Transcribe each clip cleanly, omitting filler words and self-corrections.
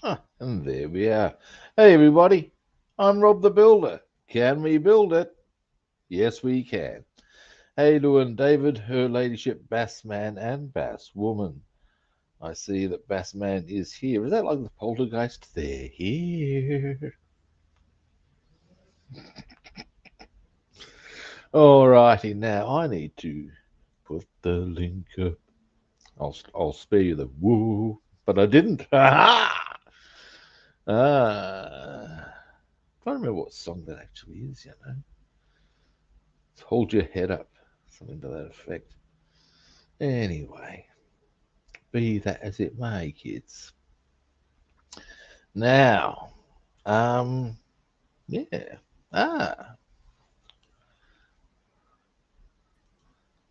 And there we are. Hey, everybody. I'm Rob the Builder. Can we build it? Yes, we can. How you doing, David, Her Ladyship, Bassman, and Basswoman? I see that Bassman is here. Is that like the poltergeist? They're here. Alrighty, now I need to put the link up. I'll spare you the woo, but I didn't. I don't remember what song that actually is, It's Hold Your Head Up, something to that effect. Anyway, be that as it may, kids. Now, yeah.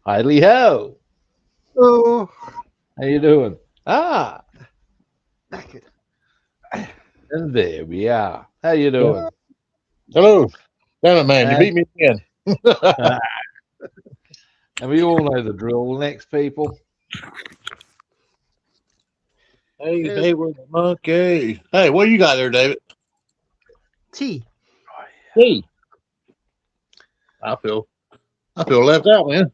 Hi, Lee Ho. Oh, How you doing? Ah, naked. and there we are. How you doing? Hello. Damn it, man. You And, beat me again. and we all know the drill. Next, people. Hey, we're the monkey. Hey, what you got there, David? Tea. Hey. I feel left out, man.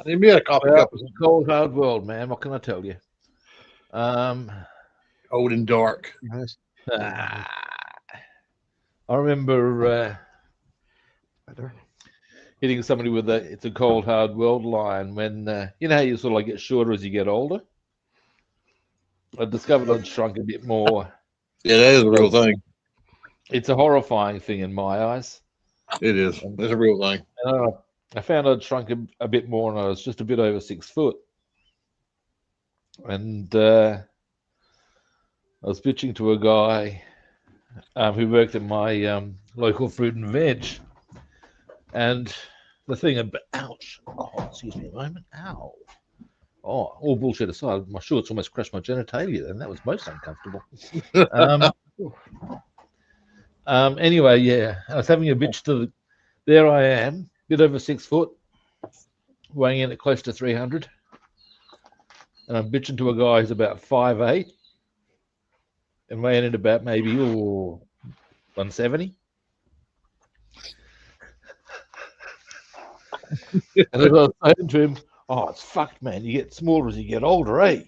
I didn't be a coffee Well, cup. it's a cold, hard world, man. What can I tell you? Cold and dark. I remember hitting somebody with "It's a cold, hard world" line when you know how you sort of like get shorter as you get older. I discovered I'd shrunk a bit more. Yeah, that is a real thing. It's a horrifying thing in my eyes. It is. It's a real thing. I found I'd shrunk a bit more, and I was just a bit over 6 foot. And I was bitching to a guy who worked at my local fruit and veg. And the thing about, ouch, excuse me a moment, ow. Oh, all bullshit aside, my shorts almost crushed my genitalia, and that was most uncomfortable. Anyway, yeah, I was having a bitch to there I am, bit over 6 foot, weighing in at close to 300. And I'm bitching to a guy who's about 5'8", and weighing in about maybe 170. And as I was saying to him, oh, it's fucked, man. You get smaller as you get older, eh?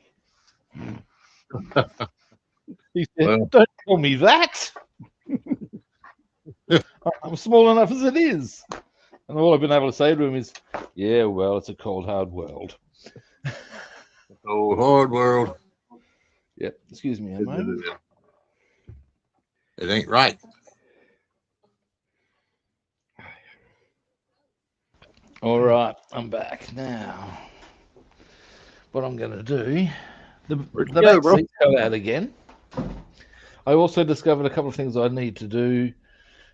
He said, Well. don't tell me that. I'm small enough as it is. And all I've been able to say to him is, yeah, well, it's a cold, hard world. Cold, hard world. Yep. Excuse me a moment. It ain't right. All right, I'm back now. What I'm going to do, the back seats go out again. I also discovered a couple of things I need to do,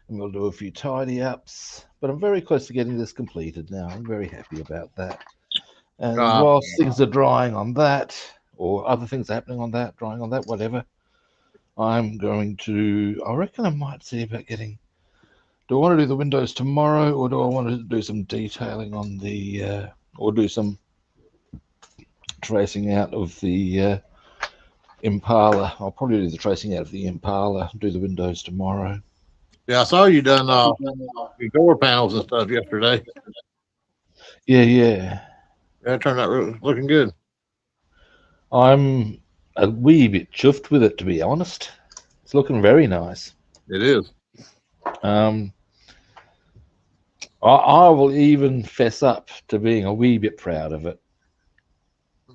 and we'll do a few tidy ups. But I'm very close to getting this completed now. I'm very happy about that. And whilst things are drying on that, or other things happening on that, drying on that, whatever, I'm going to, I reckon I might see about getting, do I want to do the windows tomorrow, or do I want to do some detailing on the, or do some tracing out of the Impala? I'll probably do the tracing out of the Impala, do the windows tomorrow. Yeah, I saw you done your door panels and stuff yesterday. Yeah. That turned out looking good. I'm a wee bit chuffed with it, to be honest. It's looking very nice. It is. I will even fess up to being a wee bit proud of it.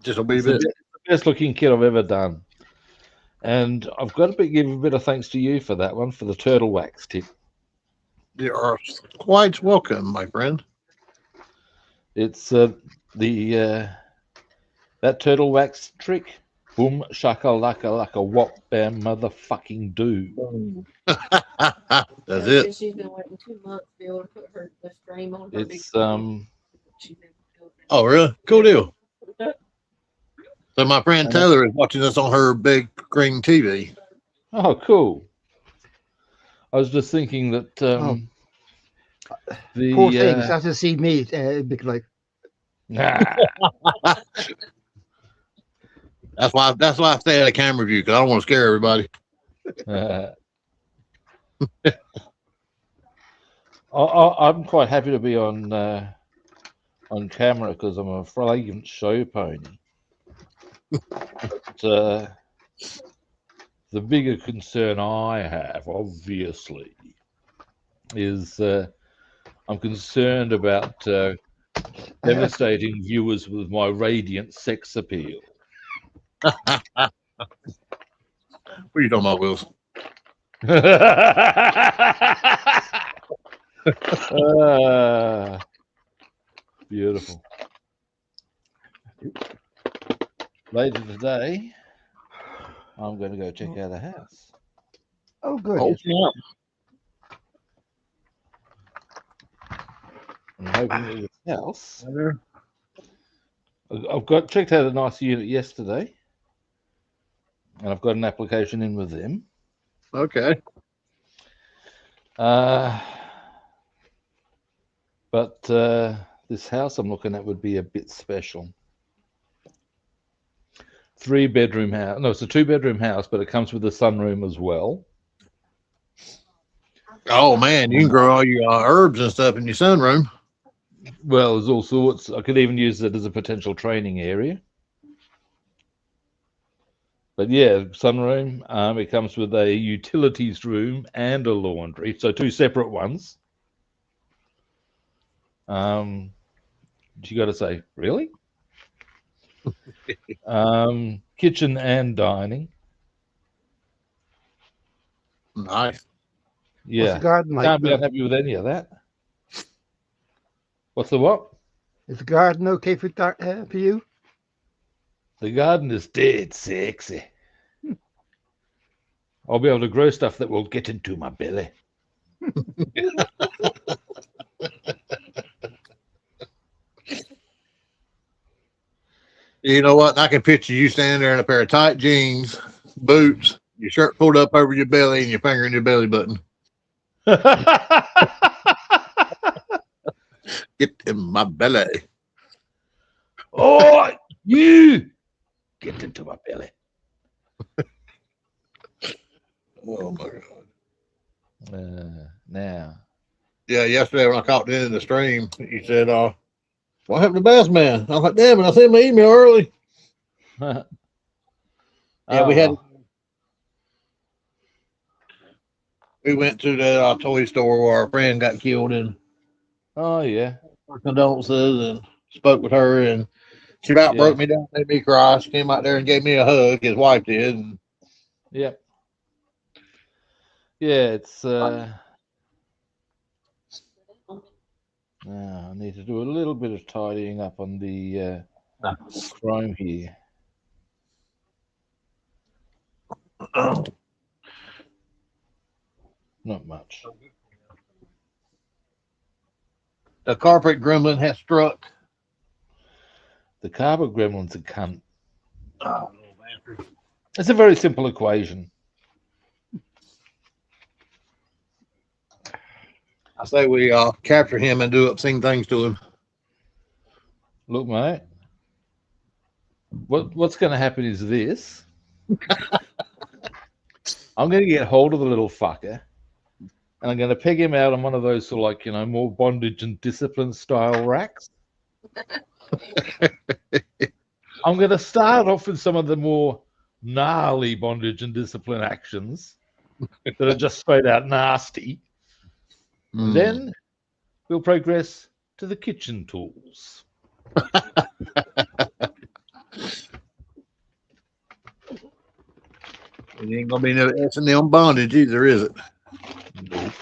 Just a wee bit. It's the best looking kit I've ever done. And I've got to give a bit of thanks to you for that one, for the turtle wax tip. You are quite welcome, my friend. It's that turtle wax trick. Boom, shaka, laka, laka, whop, bam, motherfucking do. That's it. She's been waiting 2 months to be able to put the frame on her. It's Oh, really? Cool deal. So my friend Taylor is watching this on her big screen TV. Oh, cool. I was just thinking that the Poor things have to see me big like. That's why I stay at a camera view, because I don't want to scare everybody. I'm quite happy to be on camera because I'm a flagrant show pony. But, the bigger concern I have, obviously, is I'm concerned about devastating viewers with my radiant sex appeal. What are you talking about, Wills? Beautiful. Later today, I'm going to go check out a house. Oh, good. Oh, yeah. I'm hoping that this house. I've checked out a nice unit yesterday, and I've got an application in with them. Okay. But this house I'm looking at would be a bit special. 3-bedroom house. No, it's a 2-bedroom house, but it comes with a sunroom as well. Oh man, you can grow all your herbs and stuff in your sunroom. Well, there's all sorts. I could even use it as a potential training area. But yeah, sunroom. It comes with a utilities room and a laundry, so 2 separate ones. You got to say, really? Kitchen and dining. Nice. Yeah. What's the garden like? Can't be unhappy with any of that. What's the what? Is the garden okay for you? The garden is dead sexy. I'll be able to grow stuff that will get into my belly. You know what? I can picture you standing there in a pair of tight jeans, boots, your shirt pulled up over your belly, and your finger in your belly button. Get in my belly. Oh, you get into my belly. Oh my god. Now. Yeah, yesterday when I caught in the stream, he said, what happened to Bassman? I was like, damn it, I sent my email early. Yeah, we went to the toy store where our friend got killed in. Oh yeah. Condolences and spoke with her, and she about broke me down, made me cry. She came out there and gave me a hug. His wife did. And... Yep. Yeah, it's I need to do a little bit of tidying up on the chrome here. Not much. The carpet gremlin has struck. The carpet gremlin's a cunt. Oh, little bastard. It's a very simple equation. I say we capture him and do obscene things to him. Look, mate. What's going to happen is this. I'm going to get hold of the little fucker, and I'm going to peg him out on one of those sort of more bondage and discipline style racks. I'm going to start off with some of the more gnarly bondage and discipline actions that are just straight out nasty. Then we'll progress to the kitchen tools. It ain't gonna be no S&M bondage either, is it? Nope.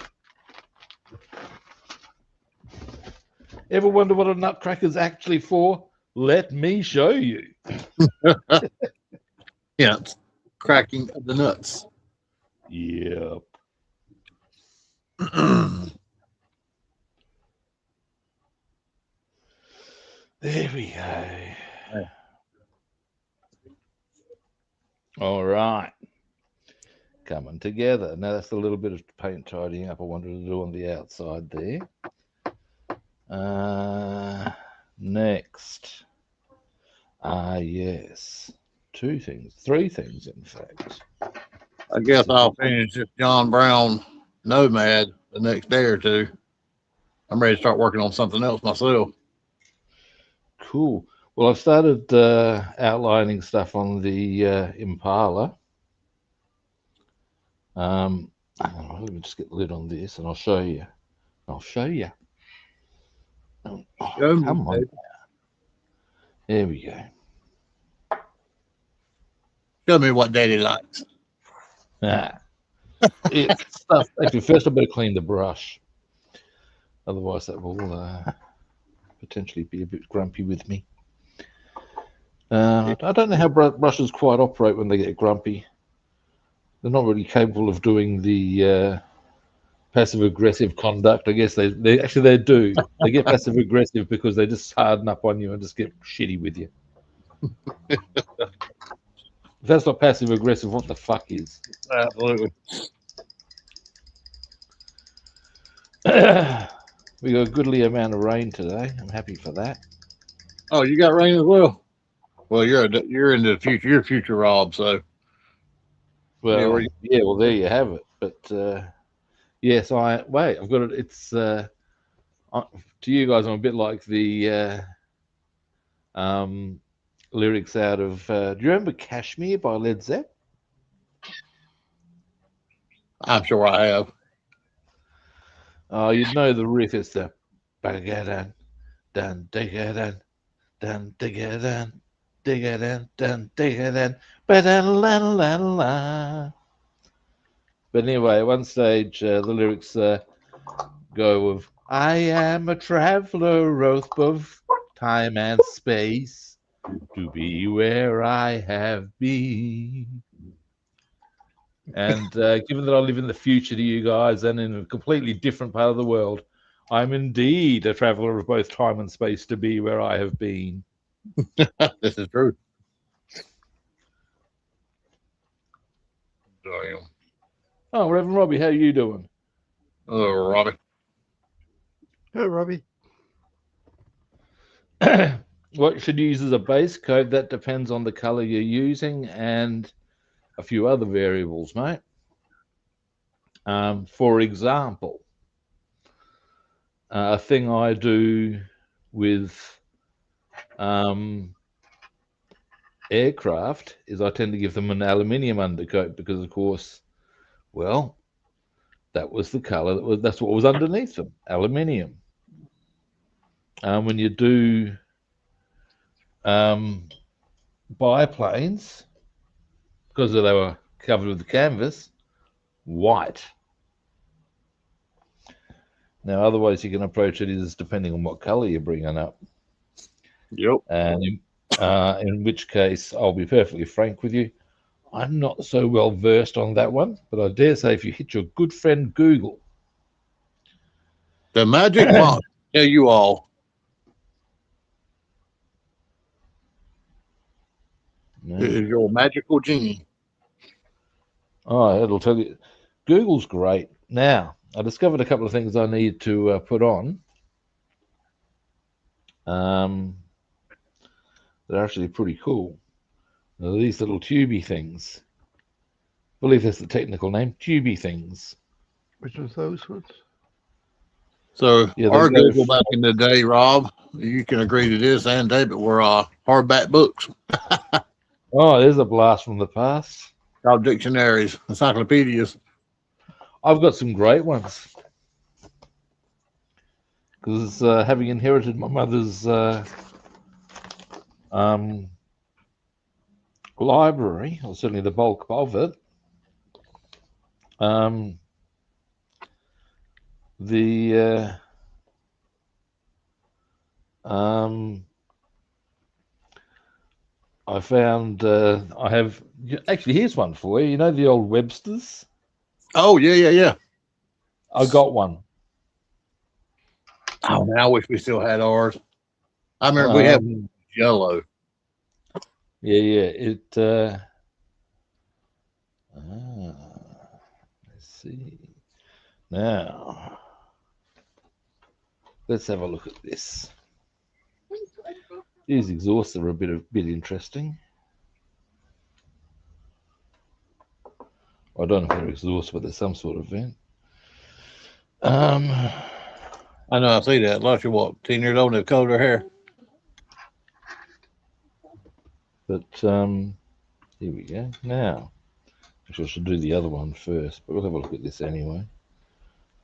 Ever wonder what a nutcracker's actually for? Let me show you. Yeah, it's cracking of the nuts. Yep. There we go. All right. Coming together. Now that's a little bit of paint tidying up I wanted to do on the outside there. Next. Yes. 2 things. 3 things, in fact. I guess I'll finish this John Brown Nomad the next day or two. I'm ready to start working on something else myself. Cool. Well, I've started outlining stuff on the Impala. Let me just get the lid on this, and I'll show you. Oh, Show come on. baby. There we go. Show me what Daddy likes. It's stuff. Actually, first I better clean the brush. Otherwise, that will potentially be a bit grumpy with me. I don't know how brushes quite operate when they get grumpy. They're not really capable of doing the passive aggressive conduct. I guess they do. They get passive aggressive because they just harden up on you and just get shitty with you. If that's not passive aggressive, what the fuck is? Absolutely. We got a goodly amount of rain today. I'm happy for that. Oh, you got rain as well. Well, you're in the future. You're future Rob. So, well, well, there you have it. But yes, I've got it. It's to you guys. I'm a bit like the lyrics out of. Do you remember "Kashmir" by Led Zepp? I'm sure I have. Oh, you'd know the riff. It's the "Bagadan, dan digadan, dan digadan, digadan, dan digadan, badan la la la." But anyway, at one stage, the lyrics go of, "I am a traveler of both time and space, to be where I have been." And given that I live in the future to you guys and in a completely different part of the world, I'm indeed a traveler of both time and space to be where I have been. This is true. Damn. Oh, Reverend Robbie, how are you doing? Oh, Robbie. Hey, Robbie. What should you use as a base coat? That depends on the color you're using and a few other variables, mate. For example, a thing I do with aircraft is I tend to give them an aluminium undercoat because, of course, well, that was the color that's what was underneath them, aluminium. When you do biplanes, because they were covered with the canvas, white. Now, other ways you can approach it is depending on what color you're bringing up. Yep. And in which case, I'll be perfectly frank with you, I'm not so well versed on that one, but I dare say if you hit your good friend Google, the magic box tell you all. It is your magical genie. Oh, it'll tell you. Google's great. Now, I discovered a couple of things I need to put on. They're actually pretty cool. Now, these little tubey things. I believe that's the technical name. Tubey things. Which one's those ones? So our Google back in the day, Rob, you can agree to this and David, were hardback books. Oh, there's a blast from the past. Called dictionaries, encyclopedias. I've got some great ones. Because having inherited my mother's library, or certainly the bulk of it, I found I have actually here's one for you. You know the old Websters? Oh yeah. I got one. Oh, man, I wish we still had ours. I remember we had yellow. Yeah. Let's see. Now, let's have a look at this. These exhausts are a bit interesting. I don't know if they're exhaust, but there's some sort of vent. I know, I see that. Lots of what, 10 years old and they've colored their hair. But here we go. Now, actually, I should do the other one first, but we'll have a look at this anyway.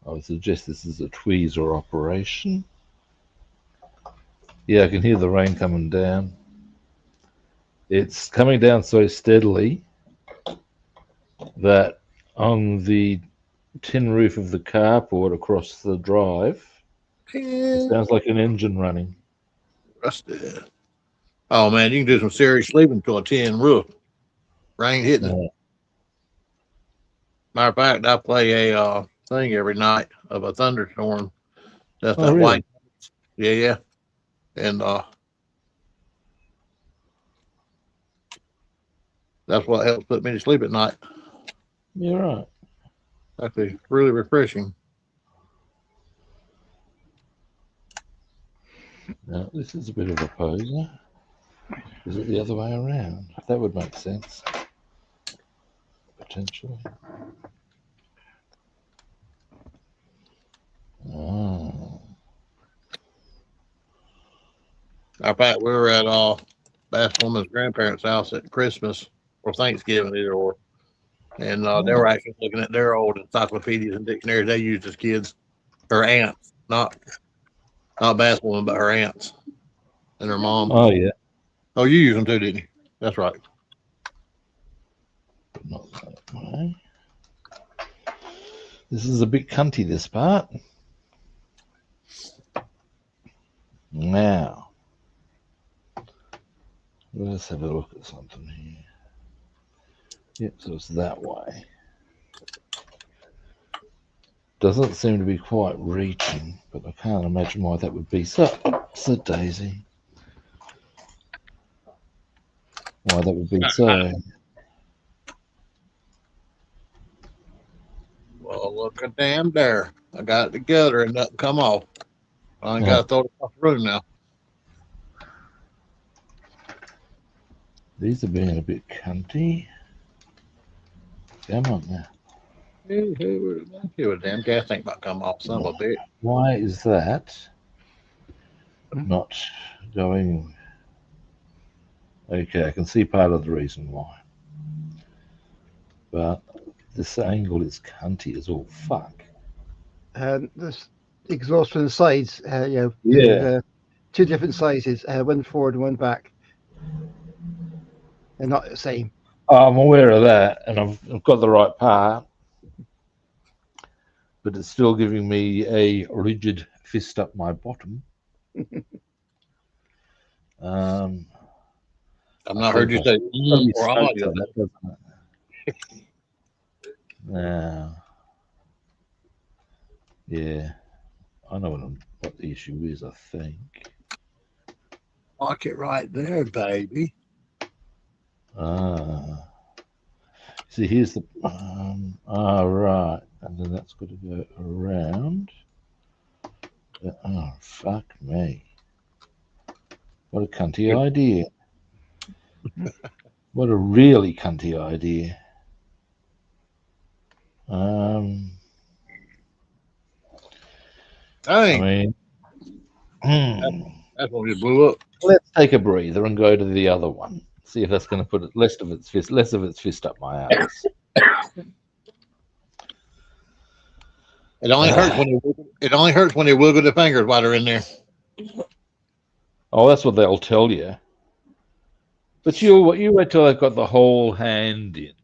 I would suggest this is a tweezer operation. Yeah, I can hear the rain coming down. It's coming down so steadily that on the tin roof of the carport across the drive, it sounds like an engine running. Rusted. Oh man, you can do some serious sleeping to a tin roof. Rain hitting it. Matter of fact, I play a thing every night of a thunderstorm. That's that really? white. Yeah. And that's what helps put me to sleep at night. You're right. Actually, really refreshing. Now, this is a bit of a poser. Is it the other way around? That would make sense. Potentially. Oh. In fact, we were at Bassman's grandparents' house at Christmas or Thanksgiving, either or. And they were actually looking at their old encyclopedias and dictionaries they used as kids. Her aunts, not Basswoman, but her aunts and her mom. Oh, yeah. Oh, you use them too, didn't you? That's right. But not that way. This is a bit cunty, this part. Now, let's have a look at something here. Yep, so it's that way. Doesn't seem to be quite reaching, but I can't imagine why that would be. So Daisy. Why that would be so. Well, look at damn there. I got it together and nothing come off. I ain't got to throw it off the room now. These are being a bit cunty. Come on now. A damn gas tank might come off, son of a bitch. Why is that not going? Okay, I can see part of the reason why. But this angle is cunty as all fuck. This exhaust from the sides, Yeah. two different sizes, one forward and one back. They're not the same. I'm aware of that, and I've got the right part, but it's still giving me a rigid fist up my bottom. I've not heard you say or audio. Now, yeah, I know what the issue is, I think. Lock it right there, baby. See, here's the right, and then that's got to go around. Oh, fuck me! What a cunty idea! What a really cunty idea! I mean, that's when we blew up. Let's take a breather and go to the other one. See if that's going to put it less of its fist up my ass. It only hurts when they wiggle the fingers while they're in there. Oh, that's what they'll tell you. But you wait till they've got the whole hand in.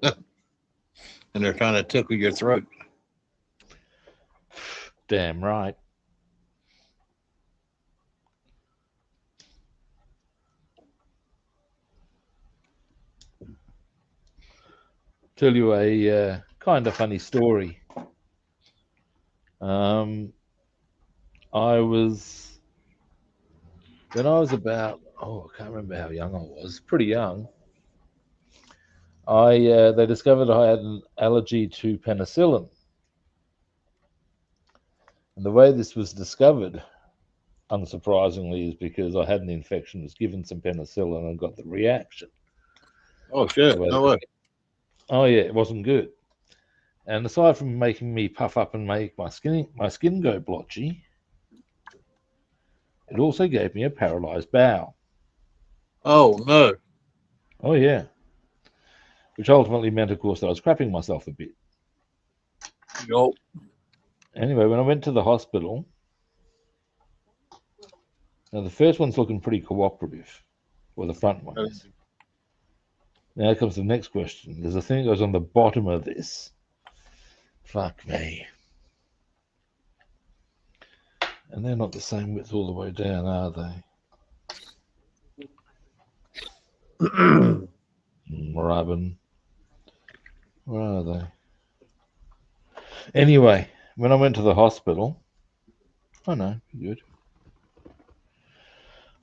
And they're trying to tickle your throat. Damn right. Tell you a kind of funny story. When I was about, I can't remember how young I was, pretty young. They discovered I had an allergy to penicillin. And the way this was discovered, unsurprisingly, is because I had an infection, was given some penicillin and got the reaction. Oh shit! No way. Oh yeah, it wasn't good. And aside from making me puff up and make my skin go blotchy, it also gave me a paralyzed bowel. Oh no. Oh yeah, which ultimately meant, of course, that I was crapping myself a bit. Yup. Anyway, when I went to the hospital, now the first one's looking pretty cooperative, or the front one is. Now comes the next question. There's a thing that goes on the bottom of this. Fuck me. And they're not the same width all the way down, are they? Robin. Where are they? Anyway, when I went to the hospital, oh no, good.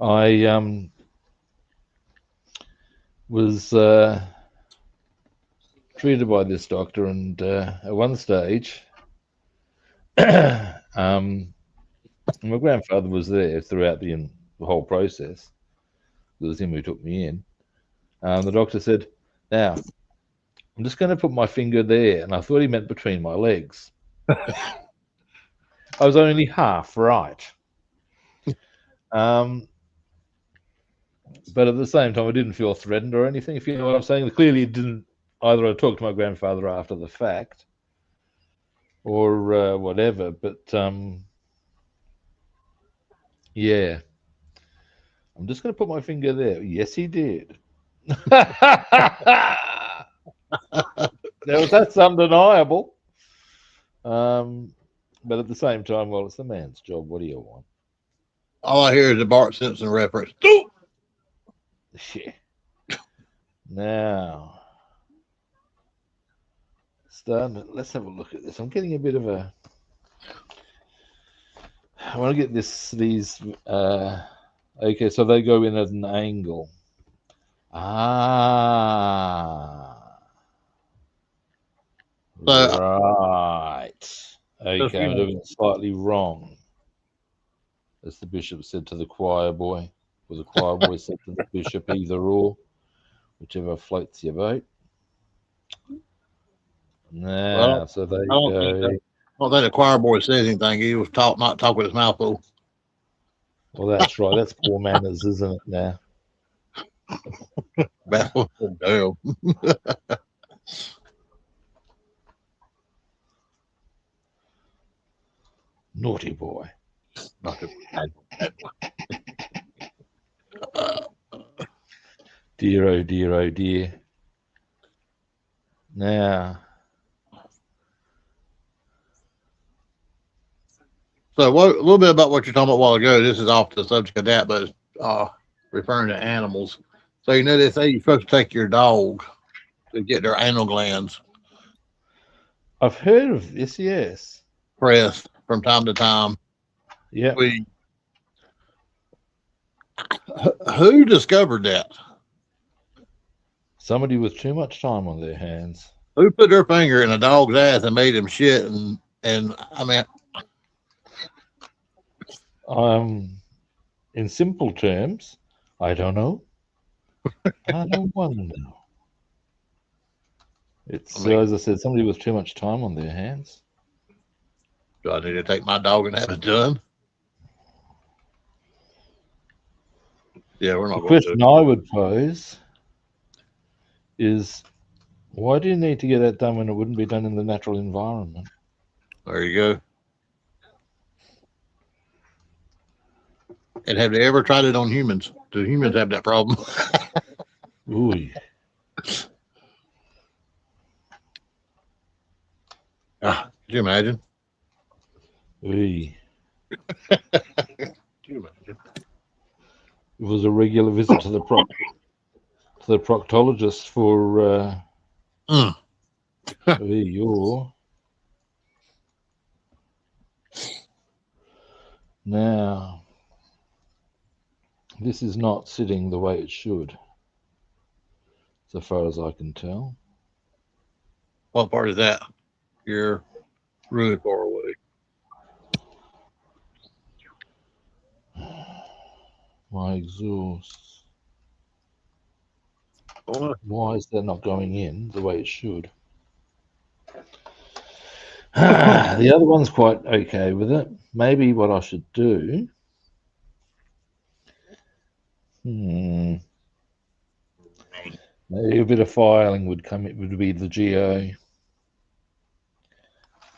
I was treated by this doctor, and at one stage, my grandfather was there throughout the whole process. It was him who took me in. The doctor said, "Now, I'm just going to put my finger there," and I thought he meant between my legs. I was only half right. But at the same time, I didn't feel threatened or anything, if you know what I'm saying. Clearly, it didn't either. I talked to my grandfather after the fact or whatever. But yeah, I'm just going to put my finger there. Yes, he did. That's undeniable. But at the same time, well, it's the man's job. What do you want? All I hear is the Bart Simpson reference. Yeah. Now, let's have a look at this. I'm getting a bit of a. I want to get these. Okay, so they go in at an angle. Ah. Right. Okay, I'm doing it slightly wrong, as the bishop said to the choir boy, or the choir boy said to the bishop, either or, whichever floats your boat. Now, so they go. I don't think the choir boy says anything. He was not talk with his mouth full. Well, that's right. That's poor manners, isn't it? Now. Damn. Naughty boy. Dear, oh dear, oh dear. Now. So, a little bit about what you're talking about a while ago. This is off the subject of that, but referring to animals. So, you know, they say you're supposed to take your dog to get their anal glands. I've heard of this, yes. Pressed from time to time. Yeah. Who discovered that? Somebody with too much time on their hands. Who put their finger in a dog's ass and made him shit? And I mean, in simple terms, I don't know. I don't want to know. It's as I said, somebody with too much time on their hands. Do I need to take my dog and have it done? Yeah, we're not. The question I would pose is, why do you need to get that done when it wouldn't be done in the natural environment? There you go. And have they ever tried it on humans? Do humans have that problem? Ooh. Could you imagine? Ooh. Could you imagine? It was a regular visit to the proctologist for Now, this is not sitting the way it should, so far as I can tell. What part is that? You're really far away. My exhaust. Why is that not going in the way it should? The other one's quite okay with it. Maybe what I should do. Maybe a bit of filing would come. It would be the GO,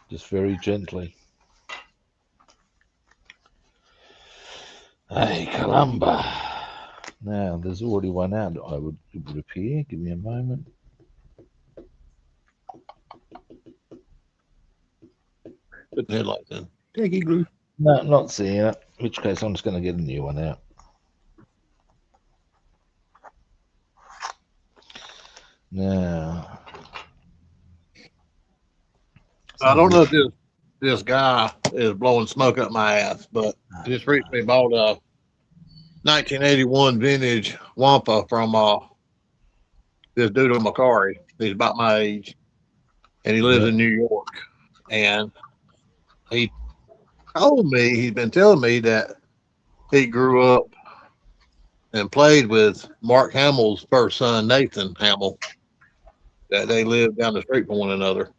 just very gently. Hey, Columba. Now, there's already one out. It would appear. Give me a moment. Put the headlights in. Peggy glue. No, not seeing it. In which case, I'm just going to get a new one out. Now, I don't know if this guy is blowing smoke up my ass, but I just recently bought a 1981 vintage Wampa from this dude on Macari. He's about my age, and he lives in New York. And he told me, he's been telling me that he grew up and played with Mark Hamill's first son, Nathan Hamill, that they lived down the street from one another.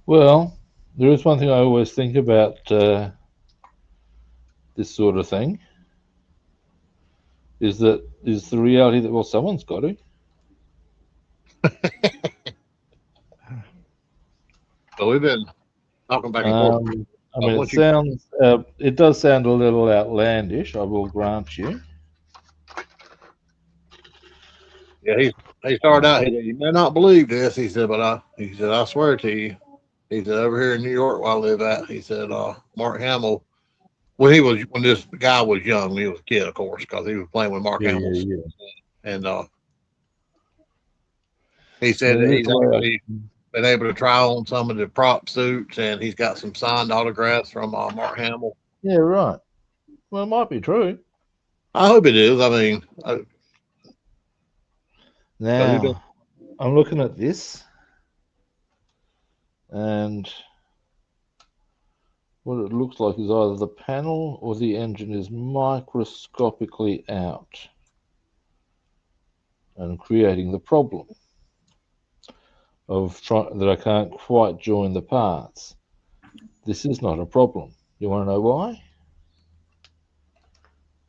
Well, there is one thing I always think about this sort of thing. Is the reality that, well, someone's got to. So we've been talking back and forth. I mean, it does sound a little outlandish, I will grant you. Yeah, he started out. You may not believe this, he said, but I swear to you, he said, over here in New York where I live at, he said, Mark Hamill. When this guy was young, he was a kid, of course, because he was playing with Mark Hamill. Yeah. And he said that he's actually been able to try on some of the prop suits, and he's got some signed autographs from Mark Hamill. Yeah, right. Well, it might be true. I hope it is. I mean, now I'm looking at this, and what it looks like is either the panel or the engine is microscopically out and creating the problem of that I can't quite join the parts. This is not a problem. You want to know why?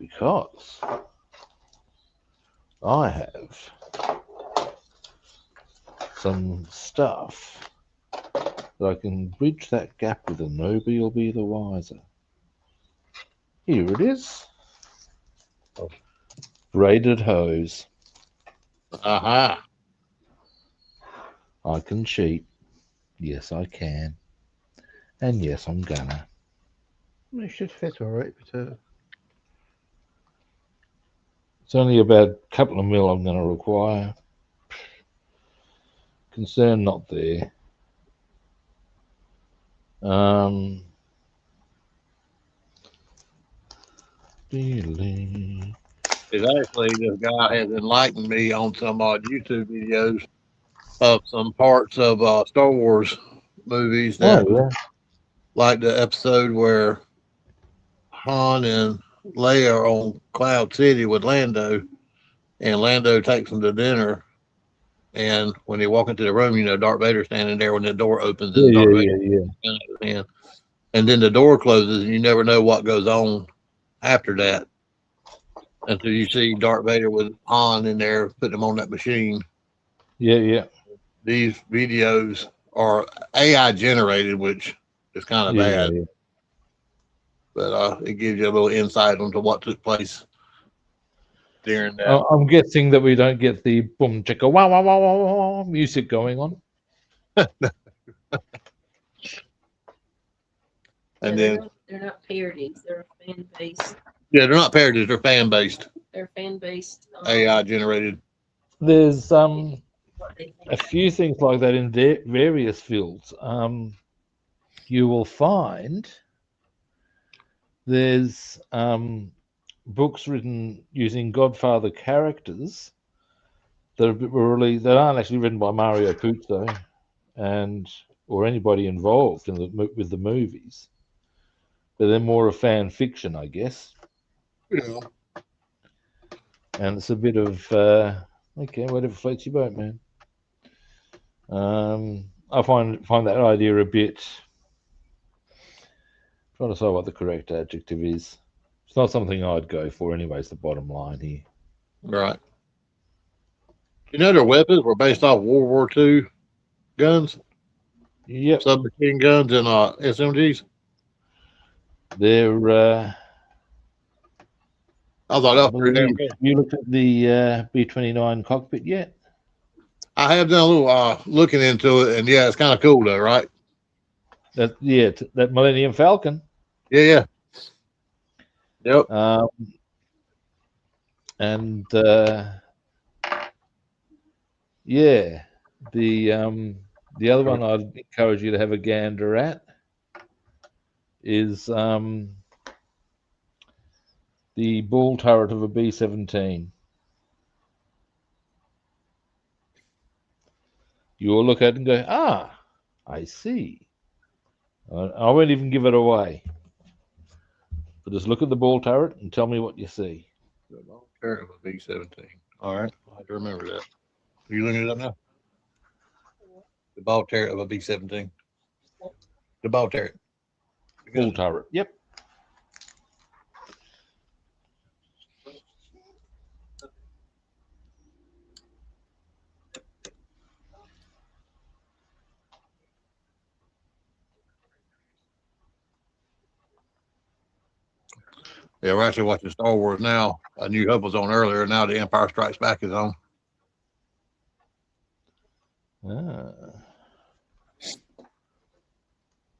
Because I have some stuff that I can bridge that gap with, and nobody will be the wiser. Here it is. Braided hose. Aha. I can cheat. Yes, I can. And yes, I'm gonna. It should fit all right. But, it's only about a couple of mil I'm going to require. Concern not there. It's actually, this guy has enlightened me on some YouTube videos of some parts of Star Wars movies that, like the episode where Han and Leia are on Cloud City with Lando, and Lando takes them to dinner. And when they walk into the room, Darth Vader's standing there when the door opens, and Darth Vader, and then the door closes, and you never know what goes on after that until you see Darth Vader with Han in there putting him on that machine. Yeah. These videos are AI generated, which is kind of bad. Yeah. But it gives you a little insight into what took place during that. I'm guessing that we don't get the boom chicka wow wow wow wow wow music going on. And then they're not parodies; they're fan based. Yeah, they're not parodies; they're fan based. They're fan based. AI generated. There's a few things like that in various fields. You will find there's books written using Godfather characters that aren't actually written by Mario Puzo or anybody involved with the movies, but they're more of fan fiction, I guess. Yeah. And it's a bit of Okay, whatever floats your boat, man. I find that idea a bit. Trying to decide what the correct adjective is. It's not something I'd go for, anyway. It's the bottom line here. Right. You know their weapons were based off World War II guns? Yep. Submachine guns and SMGs? They're. I thought that was pretty damn cool. You looked at the B-29 cockpit yet? I have done a little looking into it, and yeah, it's kind of cool though, right? That Millennium Falcon. Yeah. Yep. And yeah, the other one I'd encourage you to have a gander at is the ball turret of a B-17. You'll look at it and go, I see. I won't even give it away. But just look at the ball turret and tell me what you see. The ball turret of a B-17. All right. I have to remember that. Are you looking it up now? The ball turret of a B-17. The ball turret. Ball turret. Yep. Yeah, we're actually watching Star Wars now. A New Hope was on earlier. Now the Empire Strikes Back is on.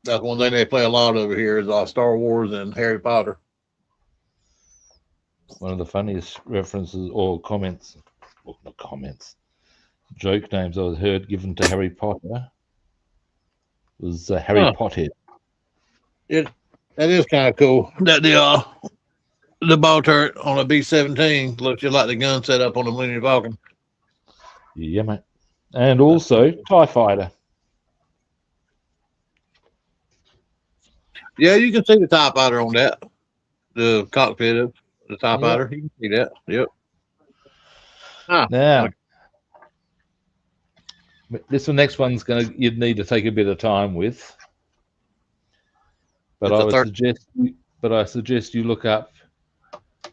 That's one thing they play a lot over here is Star Wars and Harry Potter. One of the funniest references or comments, well, not comments, joke names I heard given to Harry Potter was Harry Pothead. That is kind of cool. That the ball turret on a B-17 looks just like the gun set up on the Millennium Falcon. Yeah, mate. And also TIE Fighter. Yeah, you can see the TIE Fighter on that. The cockpit of the TIE Fighter. You can see that. Yep. Now, next one's you'd need to take a bit of time with. But I suggest you look up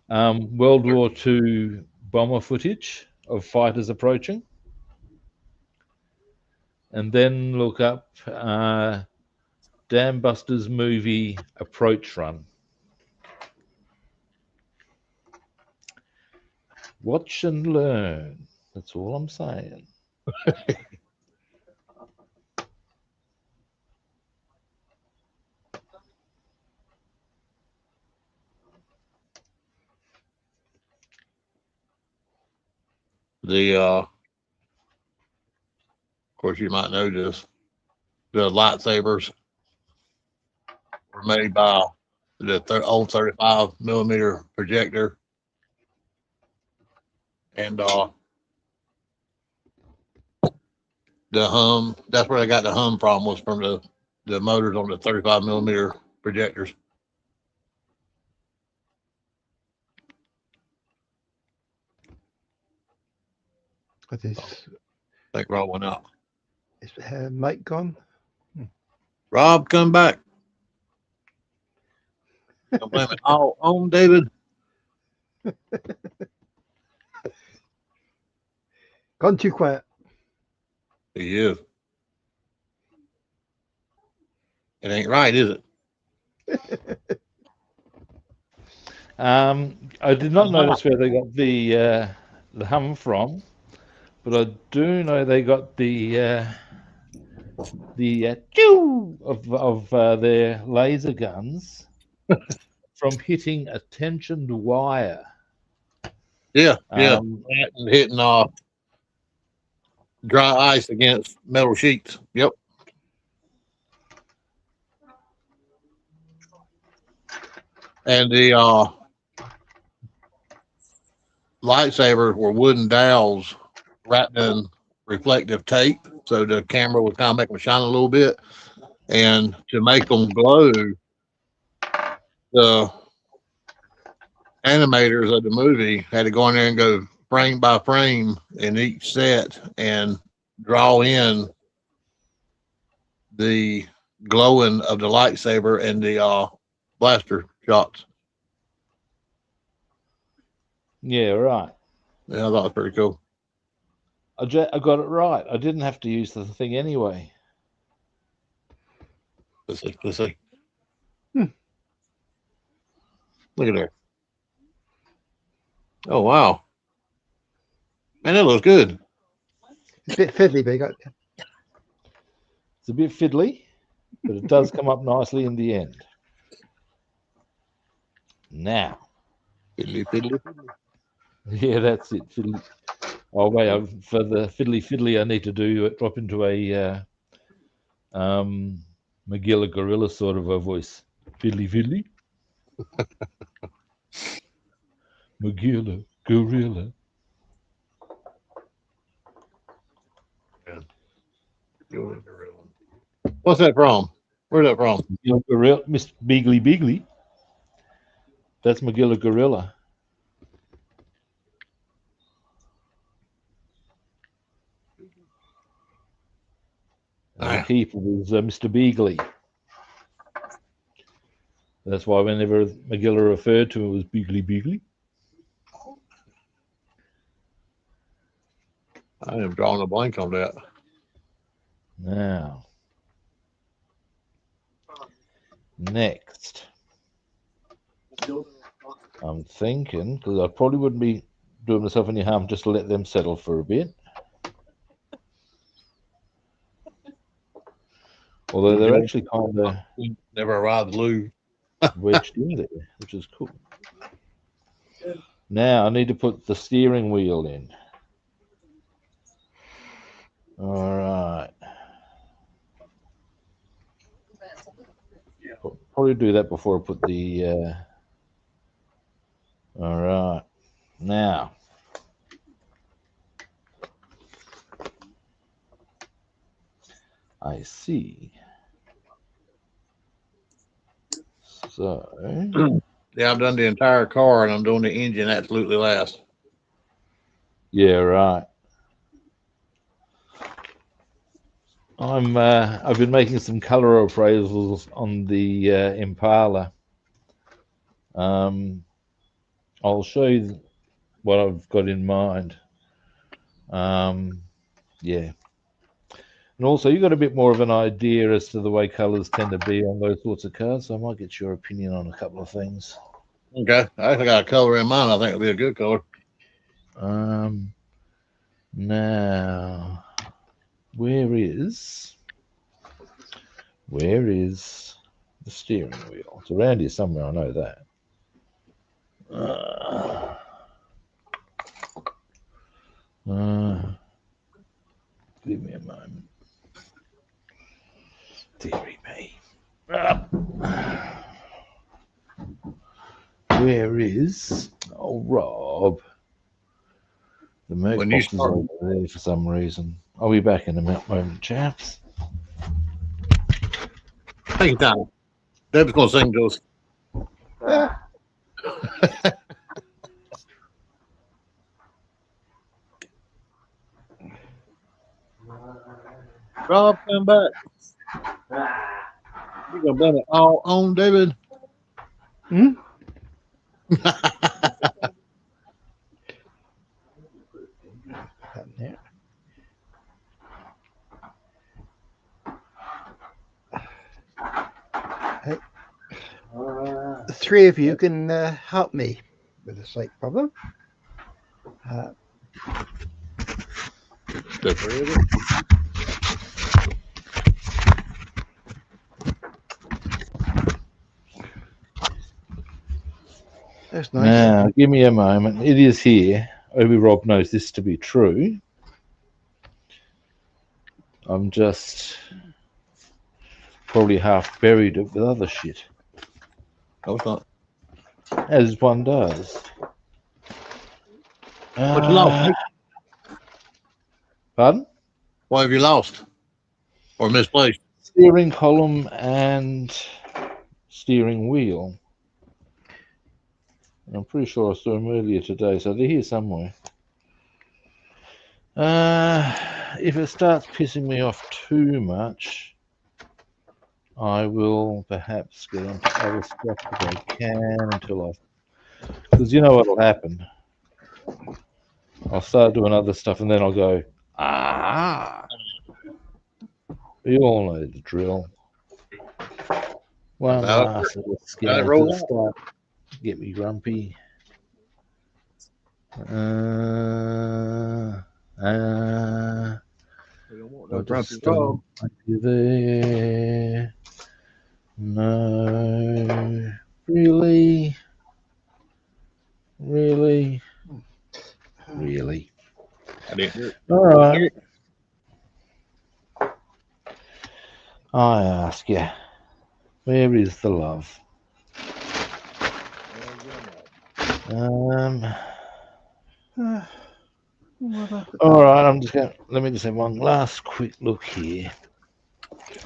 World War II bomber footage of fighters approaching, and then look up Dam Busters movie Approach Run. Watch and learn. That's all I'm saying. Of course, you might know this. The lightsabers were made by the old 35 millimeter projector, and the hum. That's where they got the hum from, was from the motors on the 35 millimeter projectors. What is? I think Rob went out. Is Mike gone? Rob, come back. Don't blame it all on David. Gone too quiet. He is. It ain't right, is it? I did not notice where they got the hum from, but I do know they got the chew of their laser guns from hitting a tensioned wire. Yeah, and hitting dry ice against metal sheets. Yep. And the lightsabers were wooden dowels wrapped in reflective tape, so the camera would kind of make them shine a little bit. And to make them glow, the animators of the movie had to go in there and go frame by frame in each set and draw in the glowing of the lightsaber and the blaster shots. Yeah, right. Yeah, I thought it was pretty cool. I got it right. I didn't have to use the thing anyway. Let's see. Look at there. Oh, wow. Man, that looks good. It's a bit fiddly, big. It's a bit fiddly, but it does come up nicely in the end. Now. Fiddly. Yeah, that's it. Fiddly. Oh, wait, for the fiddly, I need to drop into a Magilla Gorilla sort of a voice. Fiddly. Magilla Gorilla. What's that from? Where's that from? Gorilla, Mr. Beagly. That's Magilla Gorilla. And the keeper was Mr. Beagley. That's why whenever Magilla referred to him, it was Beagly. I am drawing a blank on that. Now, next, I'm thinking, because I probably wouldn't be doing myself any harm just to let them settle for a bit. Although they're actually kind of never arrived Lou wedged in there, which is cool. Now I need to put the steering wheel in. All right. Probably do that before I put the. All right. Now. I see. So. Yeah, I've done the entire car and I'm doing the engine absolutely last. Yeah, right. I've been making some color appraisals on the Impala. I'll show you what I've got in mind. Yeah. And also, you got a bit more of an idea as to the way colors tend to be on those sorts of cars, so I might get your opinion on a couple of things. Okay. I actually got a color in mind. I think it'll be a good color. Now, where is the steering wheel? It's around here somewhere, I know that. Give me a moment. Deary me. Where is Rob? The Merc box is over there for some reason. I'll be back in a moment, chaps. Take your time. Deb's gonna sing to us. Rob, come back. You gonna bet it all on David? Hmm? There. Hey. The three of you can help me with a slight problem. The three of us? That's nice. Now, give me a moment. It is here. Maybe Rob knows this to be true. I'm just probably half buried it with other shit. No, it's not. As one does. What you lost? Pardon? What have you lost? Or misplaced? Steering column and steering wheel. I'm pretty sure I saw them earlier today, so they're here somewhere. If it starts pissing me off too much, I will perhaps get onto other stuff if I can until because you know what'll happen. I'll start doing other stuff and then I'll go, you all know the drill. One last little scan to the start, get me grumpy. You there? No, really. I didn't hear it. All right. I ask you, where is the love? All right, let me just have one last quick look here.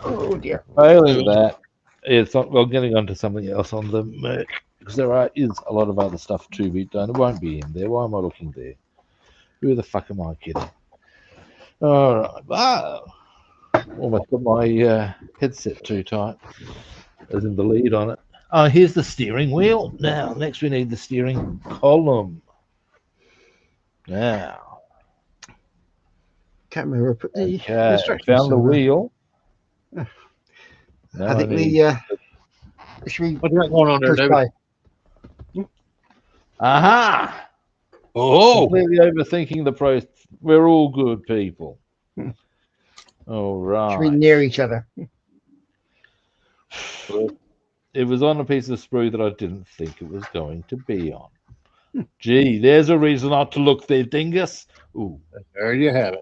Oh dear. Failing that, it's not. Well, getting onto something else on the merch because is a lot of other stuff to be done. It won't be in there. Why am I looking there? Who the fuck am I kidding? All right. Wow. Almost got my headset too tight, as in the lead on it. Oh, here's the steering wheel. Now, next we need the steering column. Now. Can't remember. Put the Okay, instructions found the wheel. I Now think should we What's that going on there, David? Aha! Oh, Completely overthinking the process. We're all good people. All right. Should we near each other? It was on a piece of sprue that I didn't think it was going to be on. Gee, there's a reason not to look there, dingus. Ooh. there you have it.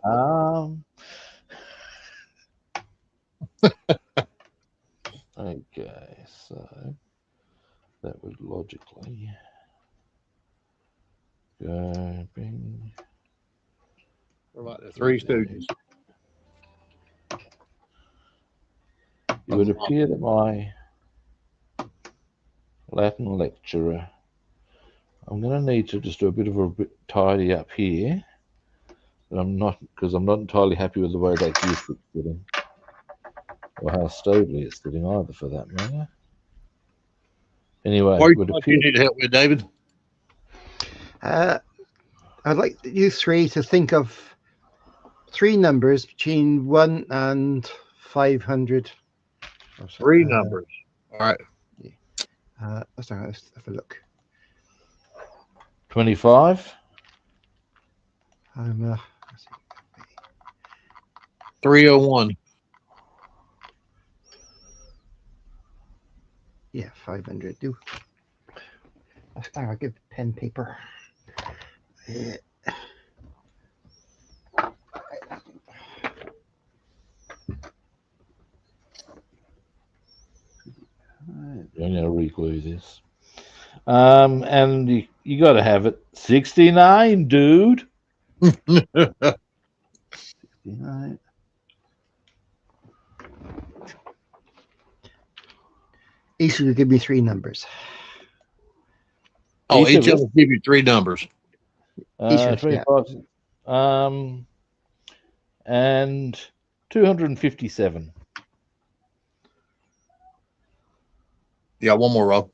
Okay, so that would logically go bring. We're like the Three Stooges. It would appear that my Latin lecturer, I'm going to need to just do a bit of a tidy up here. But I'm not, because I'm not entirely happy with the way that gear stick's sitting, or how stably it's sitting either, for that matter. Anyway, What do you need help with, David? I'd like you three to think of 3 numbers between 1 and 500. 3 numbers. All right. Let's have a look. 25. 301. Yeah, 500. Do. I'll give pen paper. Yeah. I'm going to reglue this. And you got to have it. 69, dude. 69. Each will give me 3 numbers. Oh, each of them give you 3 numbers. 25. And 257. Yeah, one more, Rob.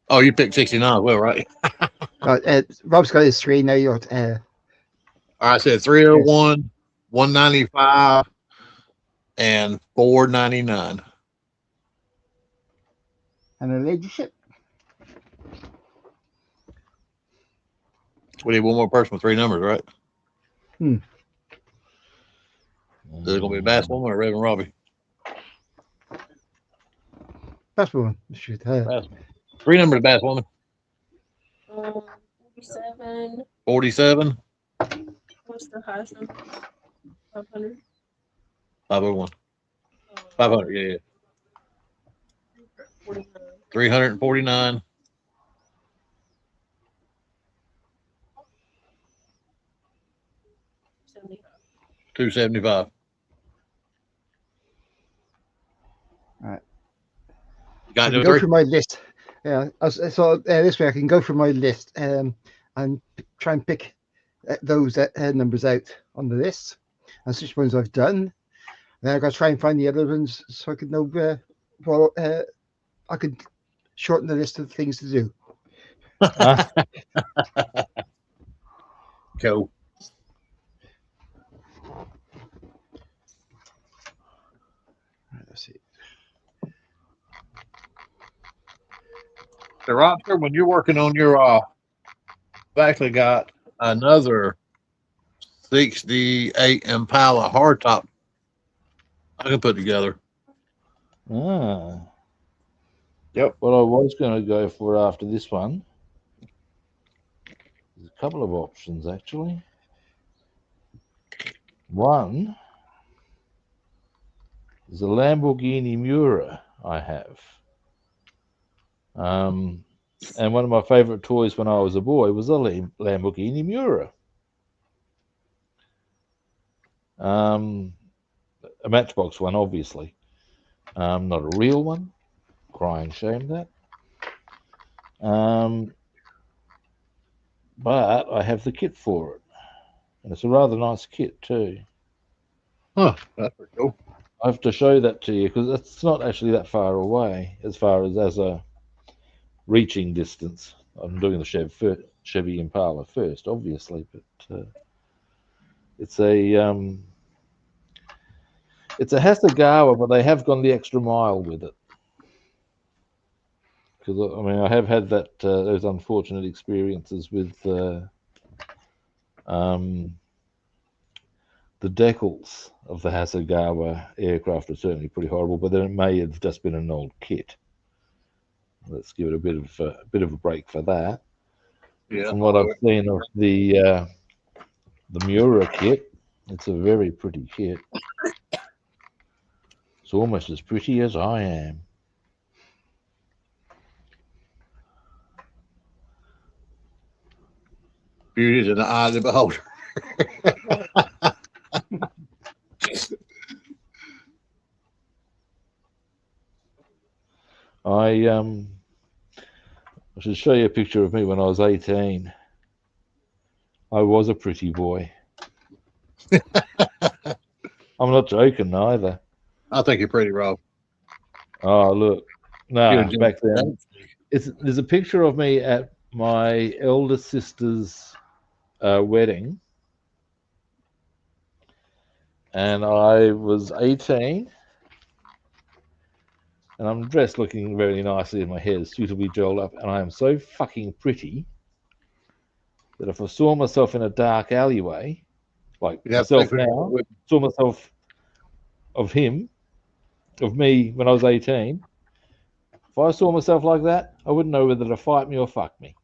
Oh, you picked 69 as well, right? Rob's got his 3. Now you're. I said 301, 195, and 499. And a leadership. We need one more person with 3 numbers, right? Is it going to be Bassman or Reverend Robbie? Bassman. Shoot. 3 numbers, Basswoman. 47. 47. What's the highest number? 500. 501. 500. Yeah. 349. 275. All right. You got to go through my list. Yeah. So this way I can go through my list and try and pick those numbers out on the list. That's which ones I've done. Then I've got to try and find the other ones so I can know I could shorten the list of things to do. Cool. Let's see. So, Roger, when you're working on your, I've actually got another 68 Impala hardtop I can put together. Ah. Yep. What I was going to go for after this one, there's a couple of options actually. One is a Lamborghini Miura I have. And one of my favorite toys when I was a boy was a Lamborghini Miura. A Matchbox one, obviously. Not a real one. Crying shame that. But I have the kit for it. And it's a rather nice kit too. Huh, that's pretty cool. I have to show that to you because it's not actually that far away as far as a reaching distance. I'm doing the Chevy Impala first, obviously, but it's a Hasegawa, but they have gone the extra mile with it. Because I mean, I have had those unfortunate experiences with the decals of the Hasegawa aircraft are certainly pretty horrible, but then it may have just been an old kit. Let's give it a bit of a break for that. Yeah. From what I've seen of the Miura kit, it's a very pretty kit. It's almost as pretty as I am. Beauty is in the eye of the beholder. I should show you a picture of me when I was 18. I was a pretty boy. I'm not joking either. I think you're pretty, Rob. Oh, look. No, You're back then. There's a picture of me at my eldest sister's wedding. And I was 18. And I'm dressed looking very nicely, and my hair is suitably gelled up. And I am so fucking pretty that if I saw myself in a dark alleyway, like myself now, saw myself of me when I was 18, if I saw myself like that, I wouldn't know whether to fight me or fuck me.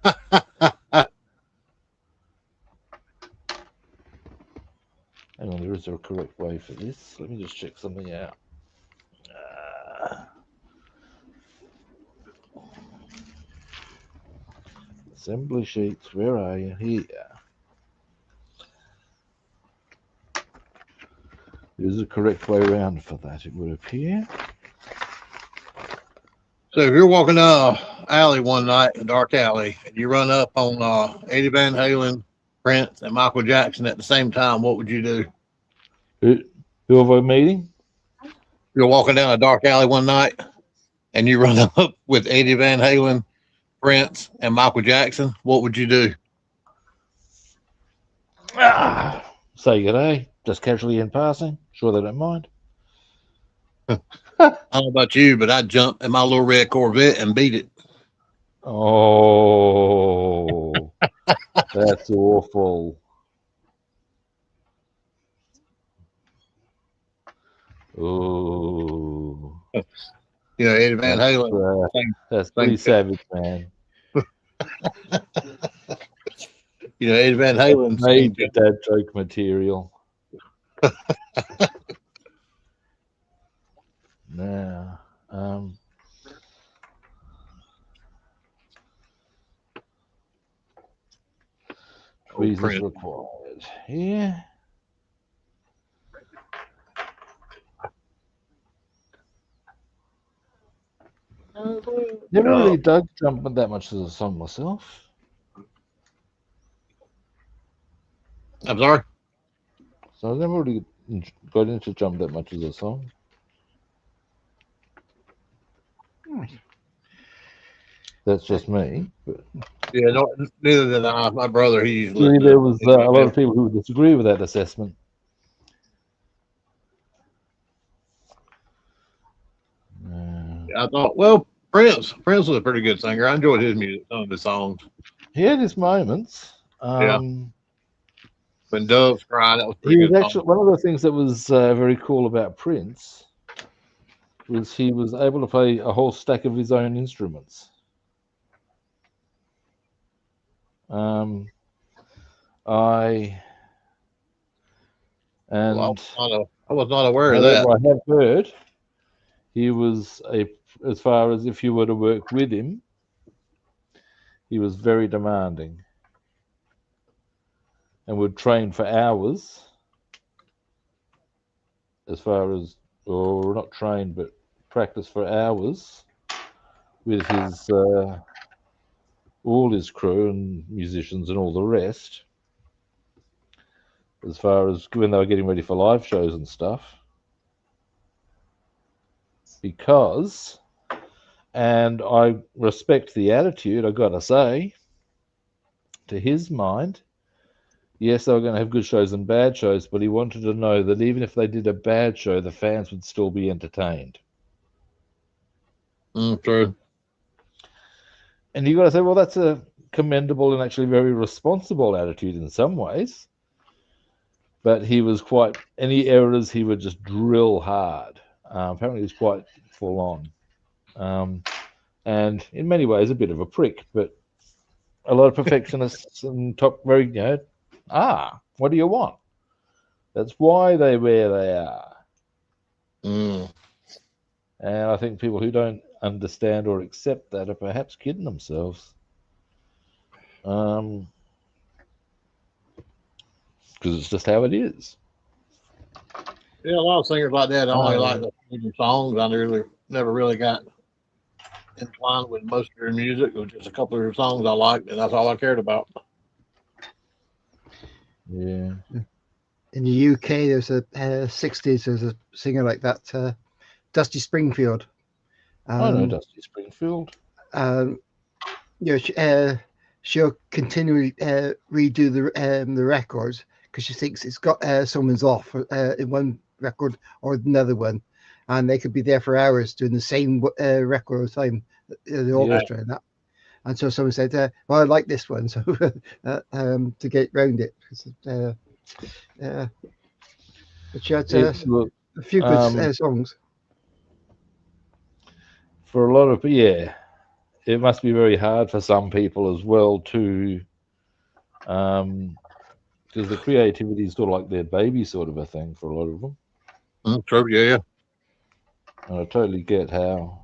Hang on, there is a correct way for this. Let me just check something out. Assembly sheets, where are you? Here. There's a correct way around for that, it would appear. So if you're walking down an alley one night, a dark alley, and you run up on Eddie Van Halen, Prince, and Michael Jackson at the same time, what would you do? Who have I meeting? You're walking down a dark alley one night, and you run up with Eddie Van Halen, Prince, and Michael Jackson. What would you do? Say good day, just casually in passing. Sure they don't mind. I don't know about you, but I'd jump in my little red Corvette and beat it. Oh, that's awful. Oh, You know, Eddie Van Halen. That's pretty savage, man. You know, Eddie Van Halen made that joke material. Now, tweezers required. Yeah. Never really dug jumping that much as a song myself. I'm sorry. So I never really got into Jump that much as a song. That's just me. But Yeah, no, neither did I. My brother, he used to actually, listen there to was it. a lot of people who would disagree with that assessment. I thought, well, Prince was a pretty good singer. I enjoyed his music, some of his songs. He had his moments. Yeah. When Doves Cry, that was a He pretty was good actually song. one of the things that was very cool about Prince was he was able to play a whole stack of his own instruments. I and I was not aware of however, that. I have heard he was as far as if you were to work with him, he was very demanding and would train for hours. As far as, or not train, but practice for hours with his all his crew and musicians and all the rest. As far as when they were getting ready for live shows and stuff, because, and I respect the attitude, I gotta say, to his mind, yes, they were going to have good shows and bad shows, but he wanted to know that even if they did a bad show, the fans would still be entertained. True. And you got to say, well, that's a commendable and actually very responsible attitude in some ways. But he was quite, any errors he would just drill hard. Apparently, he was quite full on. And in many ways, a bit of a prick, but a lot of perfectionists and top very, what do you want? That's why they're where they are. And I think people who don't understand or accept that are perhaps kidding themselves. Because it's just how it is. Yeah, a lot of singers like that only like the songs. I never really got inclined with most of their music. It was just a couple of their songs I liked, and that's all I cared about. Yeah. In the UK, there's a 60s. There's a singer like that, Dusty Springfield. I know Dusty Springfield. She'll continually redo the records because she thinks it's got someone's off in one record or another one, and they could be there for hours doing the same record all the time, the orchestra and that. And so someone said, "Well, I like this one," so to get round it. But she had a few good songs. For a lot of, it must be very hard for some people as well to, because the creativity is sort of like their baby sort of a thing for a lot of them. True, yeah. And I totally get how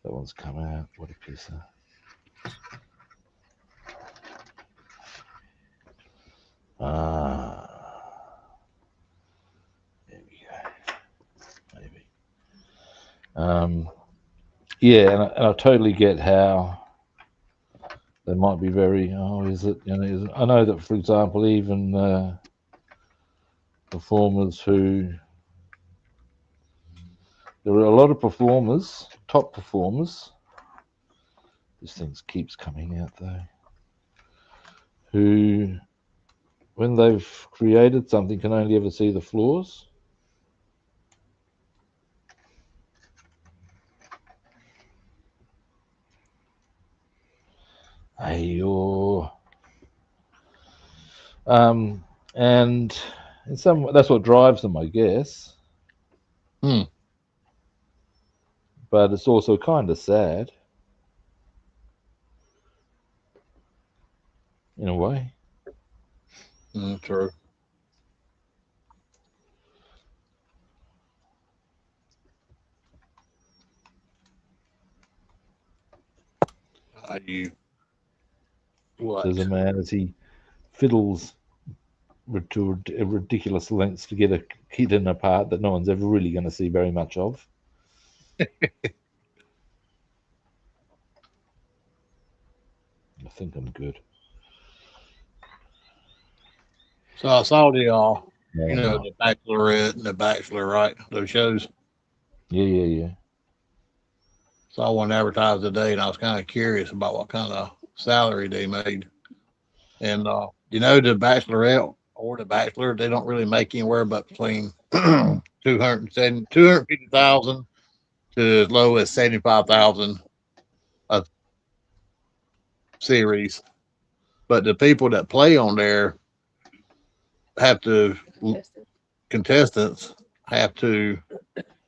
that one's come out. What a piece of... There we go. Maybe. And I totally get how they might be very, is it, I know that, for example, even performers who, there are a lot of performers, top performers, this thing keeps coming out though, who, when they've created something, can only ever see the flaws. And in some, that's what drives them, I guess. But it's also kind of sad, in a way. True. There's a man as he fiddles to ridiculous lengths to get a kid in a part that no one's ever really going to see very much of. I think I'm good. So I saw the Yeah, the Bachelorette and the Bachelor, right? Those shows. yeah. Saw one advertised today, and I was kind of curious about what kind of salary they made. And the Bachelorette or the Bachelor, they don't really make anywhere but between 250,000 to as low as 75,000 a series. But the people that play on there have to contestants have to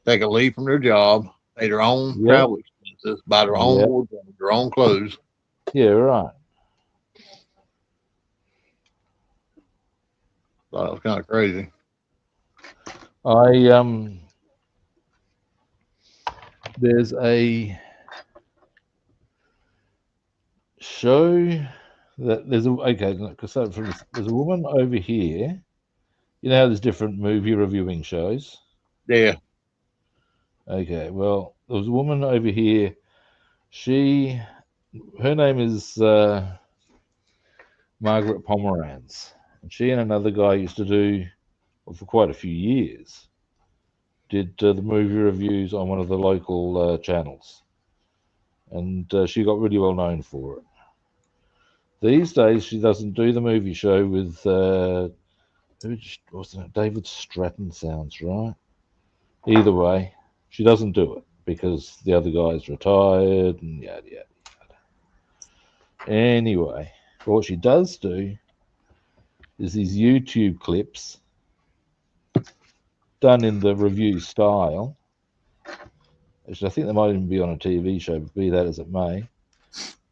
take a leave from their job, pay their own Yep, travel expenses, buy their own yep, wardrobe, their own clothes. yeah, right. Thought it was kind of crazy. There's a show that there's a okay, because there's a woman over here. You know how there's different movie reviewing shows. Yeah. Okay, well, there was a woman over here. Her name is Margaret Pomeranz, and she and another guy used to do, well, for quite a few years, did the movie reviews on one of the local channels, and she got really well known for it. These days, she doesn't do the movie show with who wasn't it? David Stratton sounds right. Either way, she doesn't do it because the other guy's retired and yada yada yada. Anyway, what she does do is these YouTube clips done in the review style. Actually, I think they might even be on a TV show, but be that as it may,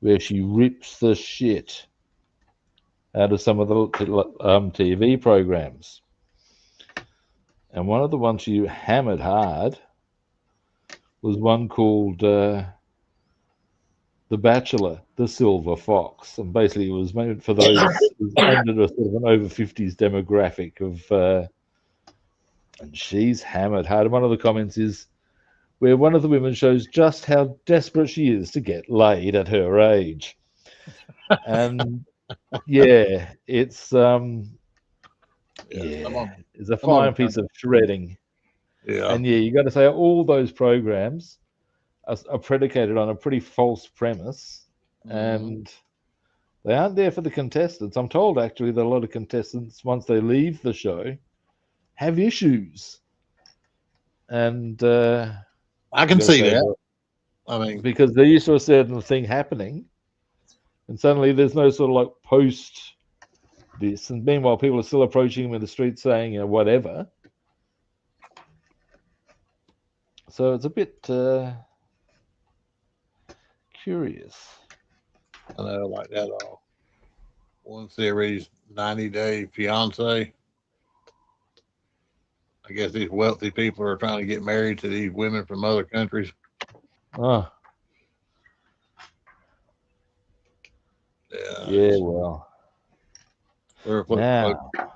where she rips the shit out of some of the TV programs. And one of the ones she hammered hard was one called The Bachelor, The Silver Fox. And basically it was made for those under a sort of an over 50s demographic of and she's hammered hard. And one of the comments is where one of the women shows just how desperate she is to get laid at her age. And yeah, it's it's a fine piece of shredding. Yeah. And yeah, you got to say all those programs are predicated on a pretty false premise, and they aren't there for the contestants. I'm told actually that a lot of contestants, once they leave the show, have issues. And I can see that. I mean, because they're used to a certain thing happening, and suddenly there's no sort of like post this, and meanwhile people are still approaching them in the street saying, whatever. So it's a bit curious. I know, like that one series, 90 Day Fiance. I guess these wealthy people are trying to get married to these women from other countries. Oh. Yeah, well. Now, I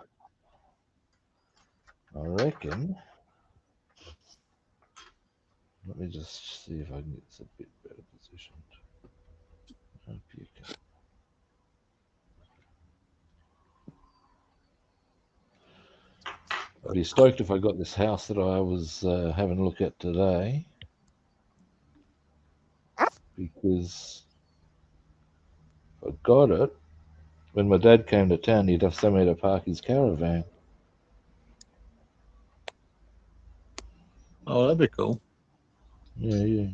reckon. Let me just see if I can get this a bit better positioned. Hope you can. I'd be stoked if I got this house that I was having a look at today, because if I got it, when my dad came to town, he'd have somewhere to park his caravan. Oh, that'd be cool. Yeah.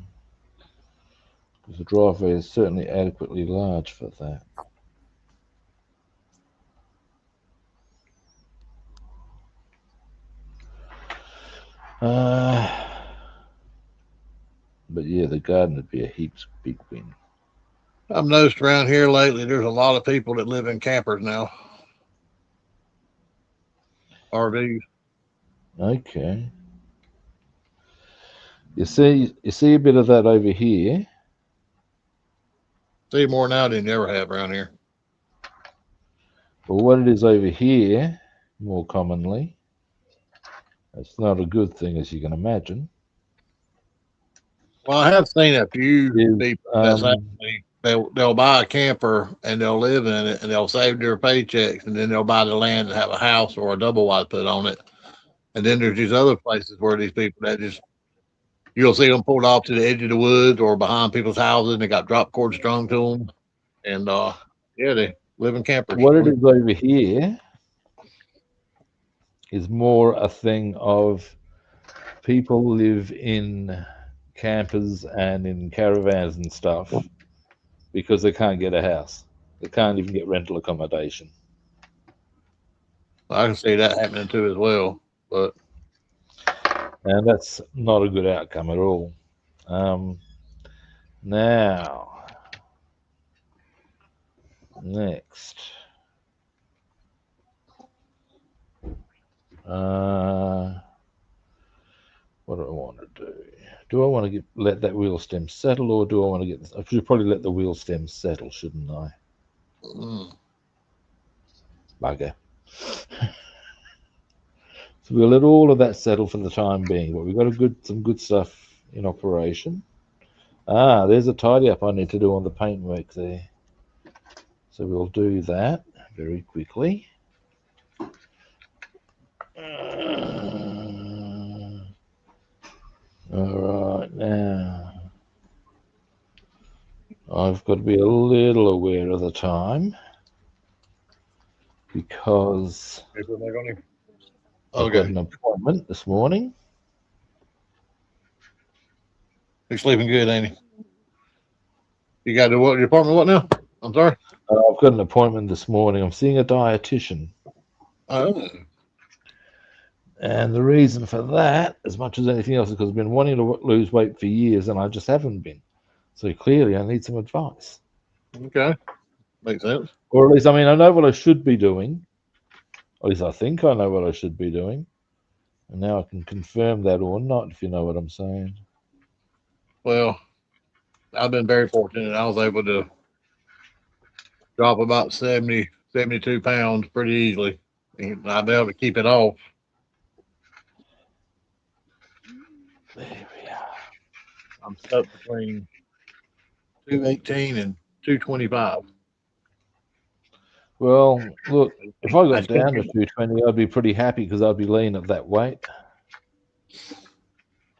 Because the driveway is certainly adequately large for that. But yeah, the garden would be a heaps big win. I've noticed around here lately, there's a lot of people that live in campers now. RVs. Okay. You see a bit of that over here. See more now than you ever have around here. But what it is over here, more commonly, it's not a good thing, as you can imagine. Well, I have seen a few people that's actually they'll buy a camper and they'll live in it and they'll save their paychecks and then they'll buy the land and have a house or a double wide put on it. And then there's these other places where these people that just you'll see them pulled off to the edge of the woods or behind people's houses and they got drop cords strung to them. And yeah, they live in campers. What it is over here is more a thing of people live in campers and in caravans and stuff because they can't get a house. They can't even get rental accommodation. I can see that happening too as well. But and that's not a good outcome at all. Now, next. What do I want to do? Do I want to let that wheel stem settle, or do I want to get this? I should probably let the wheel stem settle, shouldn't I? Bugger. So we'll let all of that settle for the time being, but we've got some good stuff in operation. There's a tidy up I need to do on the paintwork there. So we'll do that very quickly. All right, now I've got to be a little aware of the time because I've got an appointment this morning. He's sleeping good, ain't he? You got to do what? Your appointment? What now? I'm sorry. I've got an appointment this morning. I'm seeing a dietitian. Oh. And the reason for that, as much as anything else, is because I've been wanting to lose weight for years and I just haven't been. So clearly I need some advice. Okay. Makes sense. Or at least, I mean, I know what I should be doing. At least I think I know what I should be doing. And now I can confirm that or not, if you know what I'm saying. Well, I've been very fortunate. I was able to drop about 70, 72 pounds pretty easily. And I've been able to keep it off. There we are. I'm stuck between 218 and 225. Well, look, if I got down to 220, I'd be pretty happy because I'd be lean at that weight.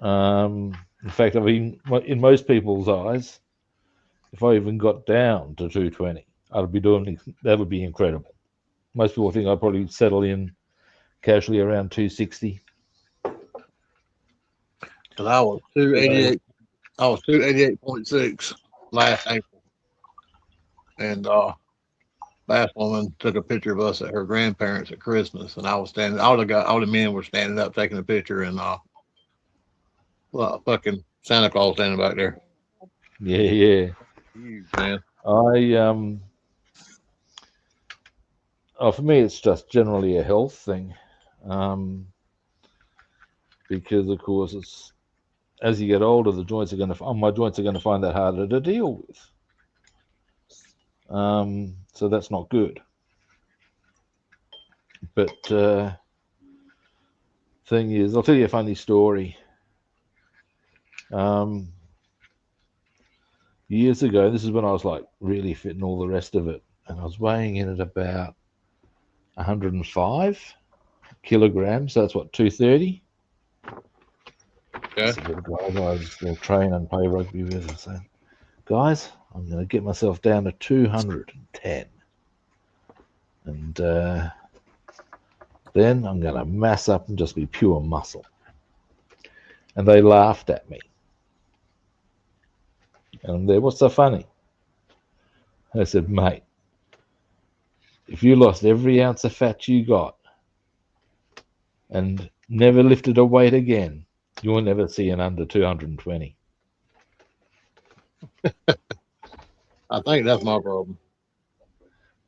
In fact, I mean, in most people's eyes, if I even got down to 220, that would be incredible. Most people think I'd probably settle in casually around 260. Because I was 288. I was 288.6 last April. And last woman took a picture of us at her grandparents at Christmas, and I was standing. All the men were standing up taking a picture, and fucking Santa Claus standing back there. Yeah. Huge, man. For me, it's just generally a health thing, because of course it's as you get older, my joints are going to find that harder to deal with. So that's not good. But thing is, I'll tell you a funny story. Years ago, this is when I was like really fit and all the rest of it, and I was weighing in at about 105 kilograms. So that's what, 230. Okay. So the guys I still train and play rugby with and say, guys, I'm going to get myself down to 210, and then I'm going to mass up and just be pure muscle. And they laughed at me. And what's so funny? I said, mate, if you lost every ounce of fat you got and never lifted a weight again, you'll never see an under 220. I think that's my problem.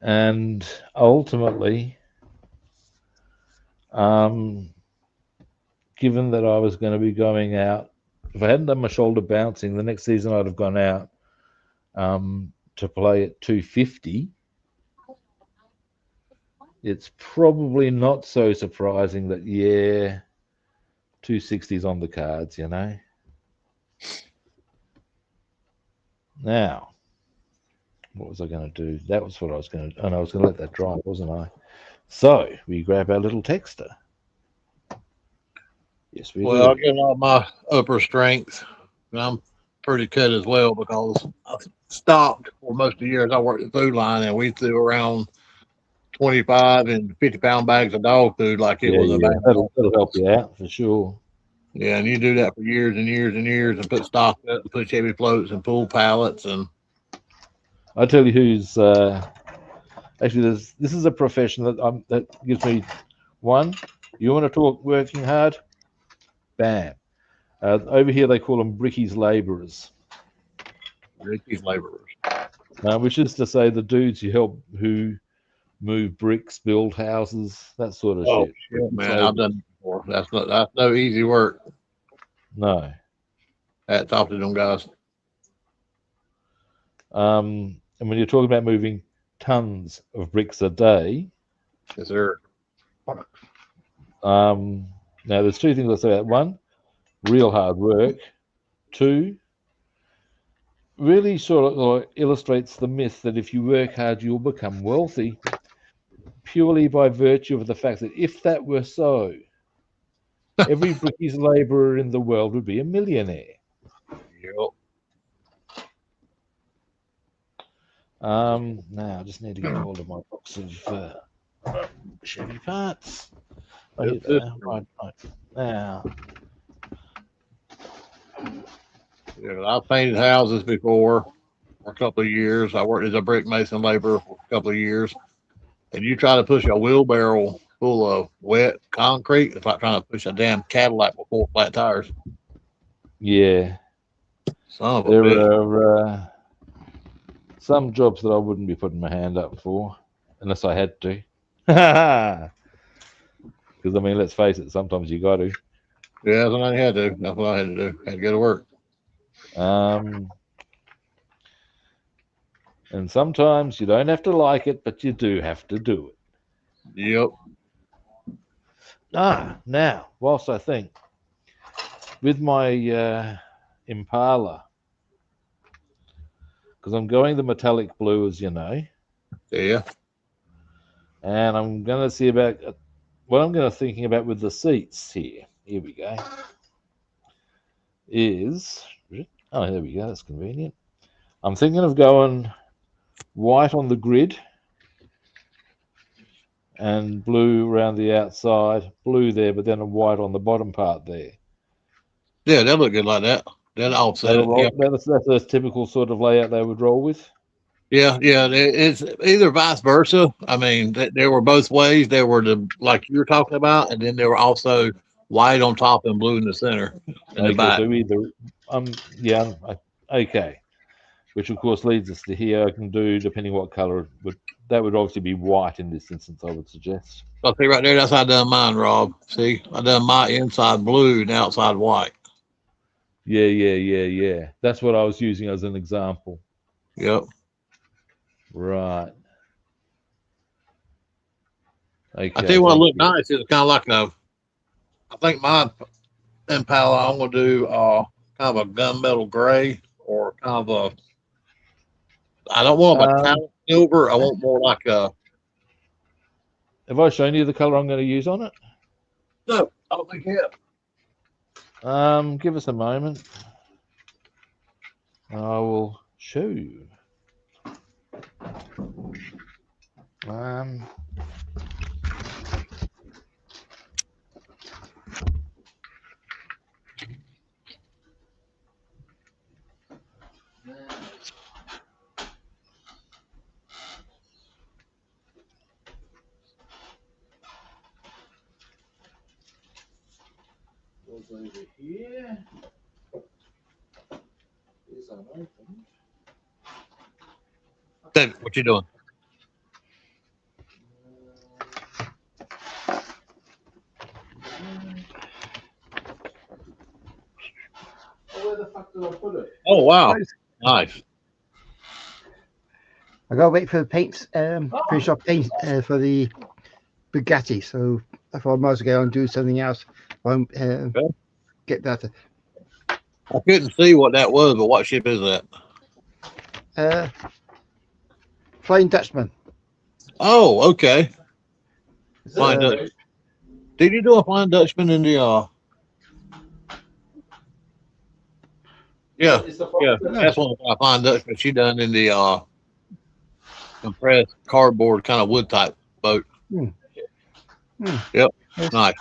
And ultimately, given that I was going to be going out, if I hadn't done my shoulder bouncing, the next season I'd have gone out to play at 250. It's probably not so surprising that, 260's on the cards, you know. Now, what was I going to do? That was what I was going to. And I was going to let that dry, wasn't I? So we grab our little texter. Yes, we Well, I do. get all my upper strength. And I'm pretty cut as well because I stopped for most of the years I worked at Food Line, and we threw around 25 and 50-pound bags of dog food like it Yeah, was a yeah. bag. That'll help you out for sure. Yeah, and you do that for years and years and years, and put stock up, and put Chevy floats and pull pallets, and I tell you who's actually this is a profession that gives me one. You want to talk working hard? Bam. Over here they call them brickies labourers, Ricky's laborers. which is to say the dudes who move bricks, build houses, that sort of Oh shit. shit, Brickies man, I've labourers. done it before. That's no easy work. No. Hats off to them guys. And when you're talking about moving tons of bricks a day, Yes, sir. now there's two things I say about one, real hard work. Two, really sort of illustrates the myth that if you work hard, you'll become wealthy, purely by virtue of the fact that if that were so, every brickies labourer in the world would be a millionaire. Yep. Now I just need to get hold of my box of Chevy parts. Oh, here Yes, they sir. are. Right. Now, Yeah, I've painted houses before for a couple of years. I worked as a brick mason laborer for a couple of years. And you try to push a wheelbarrow full of wet concrete, it's like trying to push a damn Cadillac with four flat tires. yeah, Son of a there bitch. are some jobs that I wouldn't be putting my hand up for unless I had to. Because I mean, let's face it, sometimes you got to. Yeah, that's what I had to do. That's what I had to do. Had to go to work. And sometimes you don't have to like it, but you do have to do it. Yep. Now, whilst I think, with my Impala, because I'm going the metallic blue, as you know, Yeah. and I'm going to see about what I'm going to thinking about with the seats here. Here we go. Oh, there we go. That's convenient. I'm thinking of going white on the grid and blue around the outside, blue there, but then a white on the bottom part there. Yeah, that look good like that. That offset it. Yeah. That's a typical sort of layout they would roll with. Yeah, yeah. It's either vice versa. I mean, there were both ways. There were the like you were talking about, and then there were also white on top and blue in the center in the Okay, back. so either okay, which of course leads us to here. I can do depending what color, but that would obviously be white in this instance. I would suggest. So see right there, that's how I done mine, Rob. See, I done my inside blue and outside white. Yeah. That's what I was using as an example. Yep. Right. Okay. I tell you what looked nice. It was kind of like I think my Impala, I'm gonna do kind of a gunmetal gray or kind of a. I don't want a metallic silver. I want more like a. Have I shown you the color I'm going to use on it? No, I don't think you have. Give us a moment. I will show you. Goes over here. Is unopened. David, what you doing? Where the fuck did I put it? Oh wow, nice. I gotta wait for the paints, finish off paint for the Bugatti. So I thought I might as well go and do something else. Get that. I couldn't see what that was, but what ship is that? Flying Dutchman. Oh, okay. Flying Uh, Dutchman. Did you do a Flying Dutchman in the Yeah, yeah. That's one of my Flying Dutchman she done in the compressed cardboard kind of wood type boat. Hmm. Yep. Yes. Nice.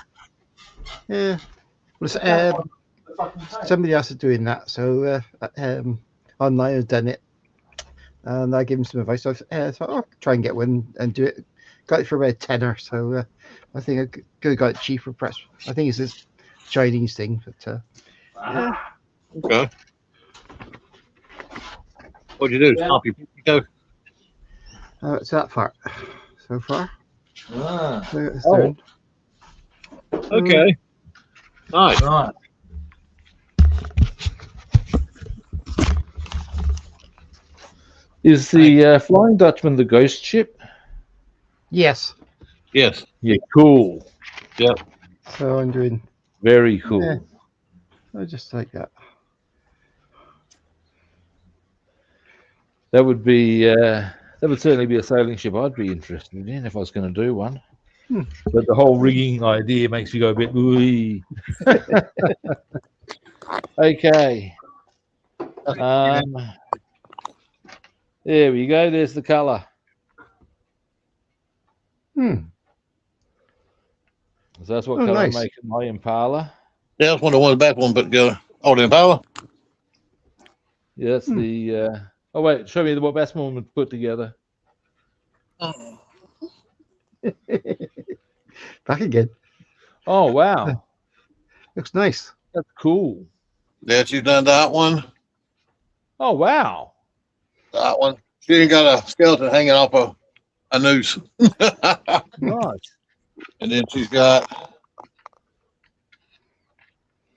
Yeah. Well, somebody else is doing that. So online has done it. And I gave him some advice. So I thought, I'll try and get one and do it. Got it for about $10. So I think I could have got it cheaper. Perhaps. I think it's this Chinese thing. But yeah. Okay. What'd you do? Stomp your pinky toe? It's that far. So far. Ah, So it's Oh. turned. Okay. Nice. right. Is the Flying Dutchman the ghost ship? Yes. Yes. Yeah, cool. Yep. So I'm doing. Very cool. Yeah. I just like that. That would be that would certainly be a sailing ship I'd be interested in if I was going to do one. But the whole rigging idea makes me go a bit ooey. Okay. There we go. There's the colour. So that's what colour nice. I'm making my Impala. Yeah, that's one of the ones back one put together. Oh, the Impala? Yeah, that's the. Oh wait, show me what Bassman would put together. Back again. Oh wow, Looks nice. that's cool. Yeah, she's done that one. Oh wow. That one. She ain't got a skeleton hanging off a noose. Nice. And then she's got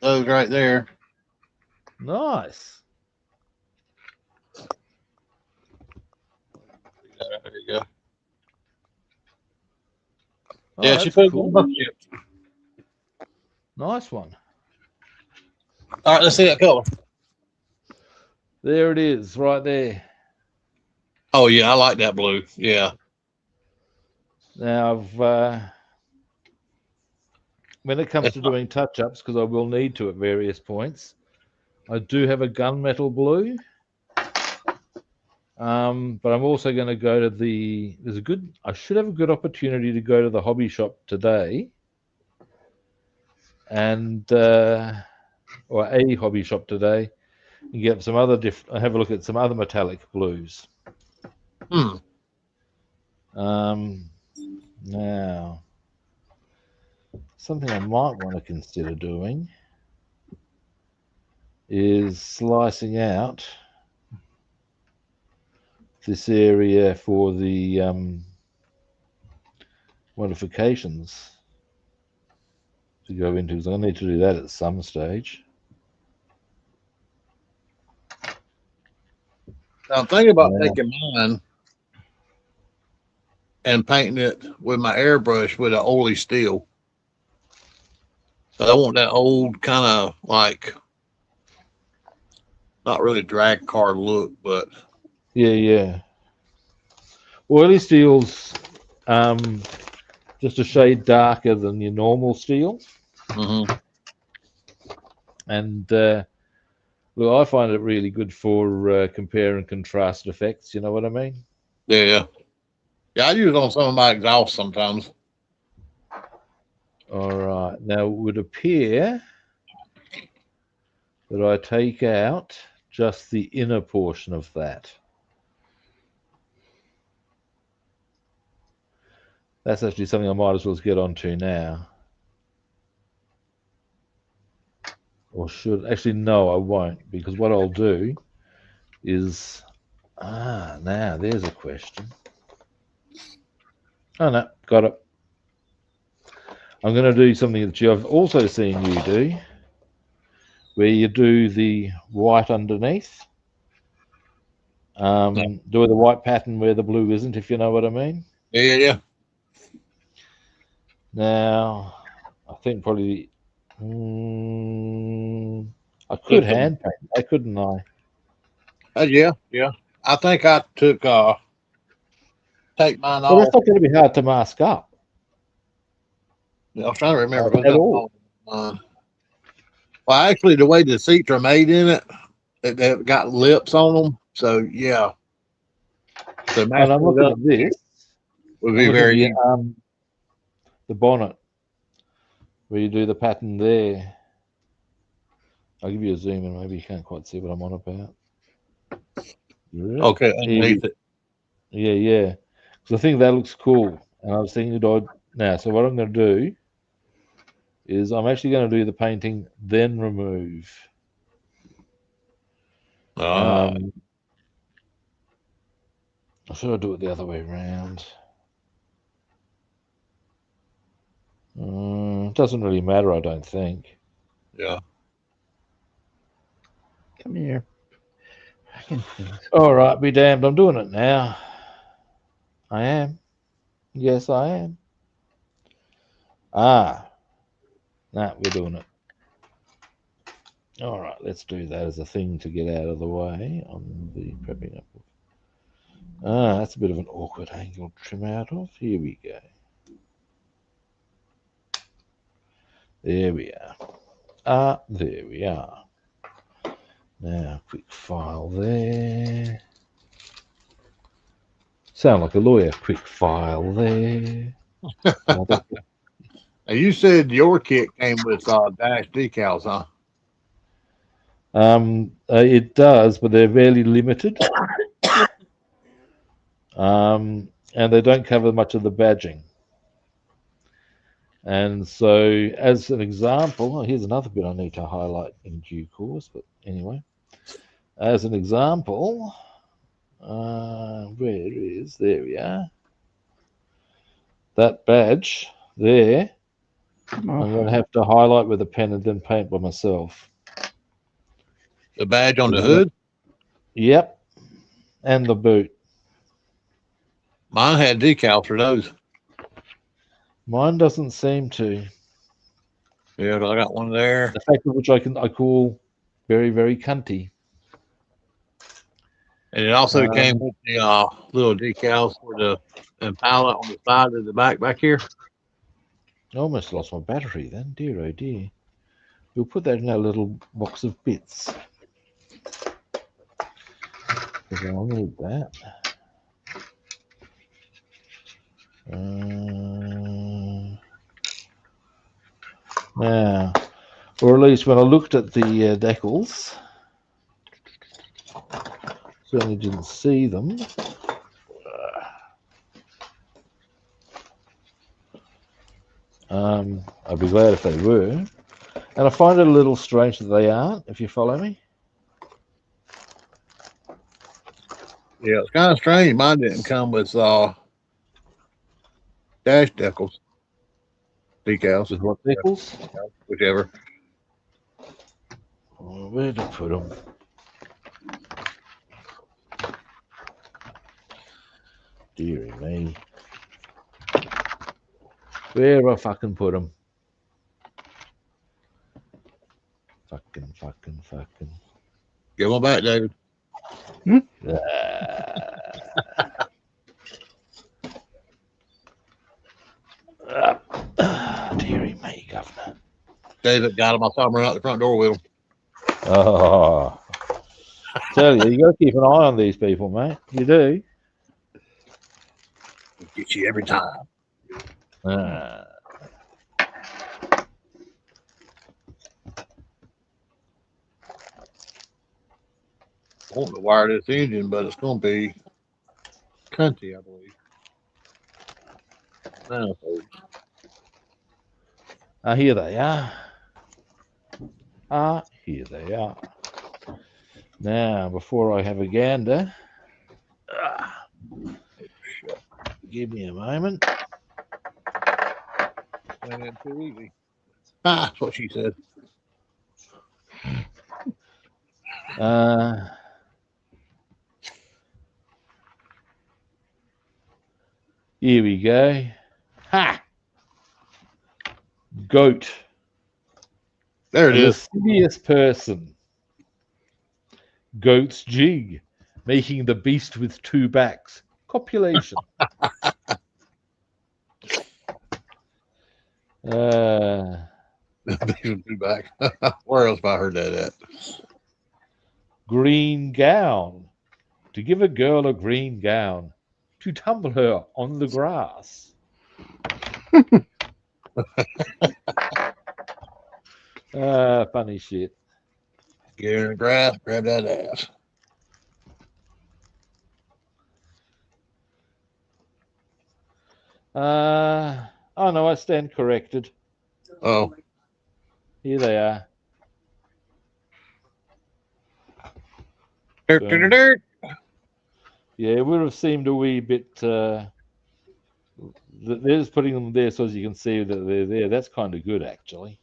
those right there. Nice. There you go. Oh, Yeah, she that's put cool. it on the ship. Nice one. All right, let's see that color. There it is, right there. Oh yeah, I like that blue. Yeah. Now, when it comes to doing touch-ups, because I will need to at various points, I do have a gunmetal blue. But I'm also going to go to I should have a good opportunity to go to the hobby shop today and, or a hobby shop today and get some other have a look at some other metallic blues. Now, something I might want to consider doing is slicing out this area for the modifications to go into, because I need to do that at some stage. Now I'm thinking about taking mine and painting it with my airbrush with an oily steel. So I want that old kind of like not really drag car look, but yeah. Oily steel's just a shade darker than your normal steel. And look, I find it really good for compare and contrast effects. You know what I mean? Yeah, I use it on some of my exhausts sometimes. All right. Now, it would appear that I take out just the inner portion of that. That's actually something I might as well get onto now. Or should, actually, no, I won't, because what I'll do is, now there's a question. Oh, no, got it. I'm going to do something that I've also seen you do, where you do the white underneath. Do the white pattern where the blue isn't, if you know what I mean. Yeah. Now, I think probably I could hand paint that, couldn't I? Yeah. I think I took take mine Well, off. it's not going to be hard to mask up. I was trying to remember At all. well, actually, the way the seats are made in it, they've got lips on them. So yeah, so And masking I'm it looking up at this. would I'm be looking at very easy. the bonnet where you do the pattern there. I'll give you a zoom in. Maybe you can't quite see what I'm on about. Okay, underneath it. Yeah. So I think that looks cool. And I was thinking, now, so what I'm going to do is I'm actually going to do the painting, then remove. Should I do it the other way around? It doesn't really matter, I don't think. Yeah. Come here. All right, be damned. I'm doing it now. I am. Yes, I am. Nah, we're doing it. All right, let's do that as a thing to get out of the way on the prepping up. That's a bit of an awkward angle to trim out of. Here we go. There we are. There we are. Now, quick file there. Sound like a lawyer. Quick file there. Now you said your kit came with dash decals, huh? It does, but they're fairly limited. And they don't cover much of the badging. And so, as an example, here's another bit I need to highlight in due course. But anyway, as an example, there we are. That badge there, I'm going to have to highlight with a pen and then paint by myself. The badge on the hood? Yep. And the boot. Mine had decals for those. Mine doesn't seem to. Yeah, I got one there. The fact of which I call very, very cunty. And it also came with the little decals for the Impala on the side of the back here. I almost lost my battery then. Dear, oh dear. We'll put that in our little box of bits. Because I'll need that. Now, or at least when I looked at the decals, certainly didn't see them. I'd be glad if they were. And I find it a little strange that they aren't, if you follow me. Yeah, it's kind of strange. Mine didn't come with dash decals. Decals. With what decals? Whichever. Oh, where to put them? Deary me. Where do I fucking put them? Fucking. Give them back, David. Deary me, Governor. David got them. I saw him run out the front door with them. Oh, tell you got to keep an eye on these people, mate. You do. Get you every time. I want to wire this engine, but it's going to be cunty, I believe. here they are. Here they are. Now, before I have a gander, give me a moment. Too easy. That's what she said. Here we go. Ha! Goat. There it is. Lascivious person. Goat's jig, making the beast with two backs Copulation. These two back. Where else have I heard that at? Green gown. To give a girl a green gown. To tumble her on the grass. Funny shit. Get her in the grass, grab that ass. Oh no, I stand corrected. Oh, Here they are. dirt, dirt, dirt. Yeah, it would have seemed a wee bit. They're just putting them there so as you can see that they're there. That's kind of good, actually.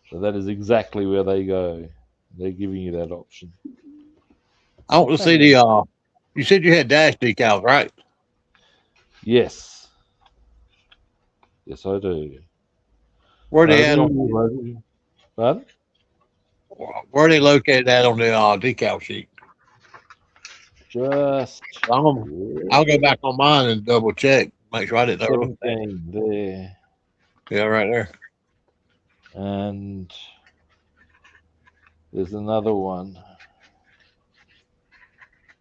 So that is exactly where they go. They're giving you that option. I want to see the. You said you had dash decals, right? Yes. Yes, I do. Where are they at on? Pardon? Where are they located at on the decal sheet? Just. I'll go back on mine and double check. Make sure I didn't know. 17 there. Yeah, right there. And there's another one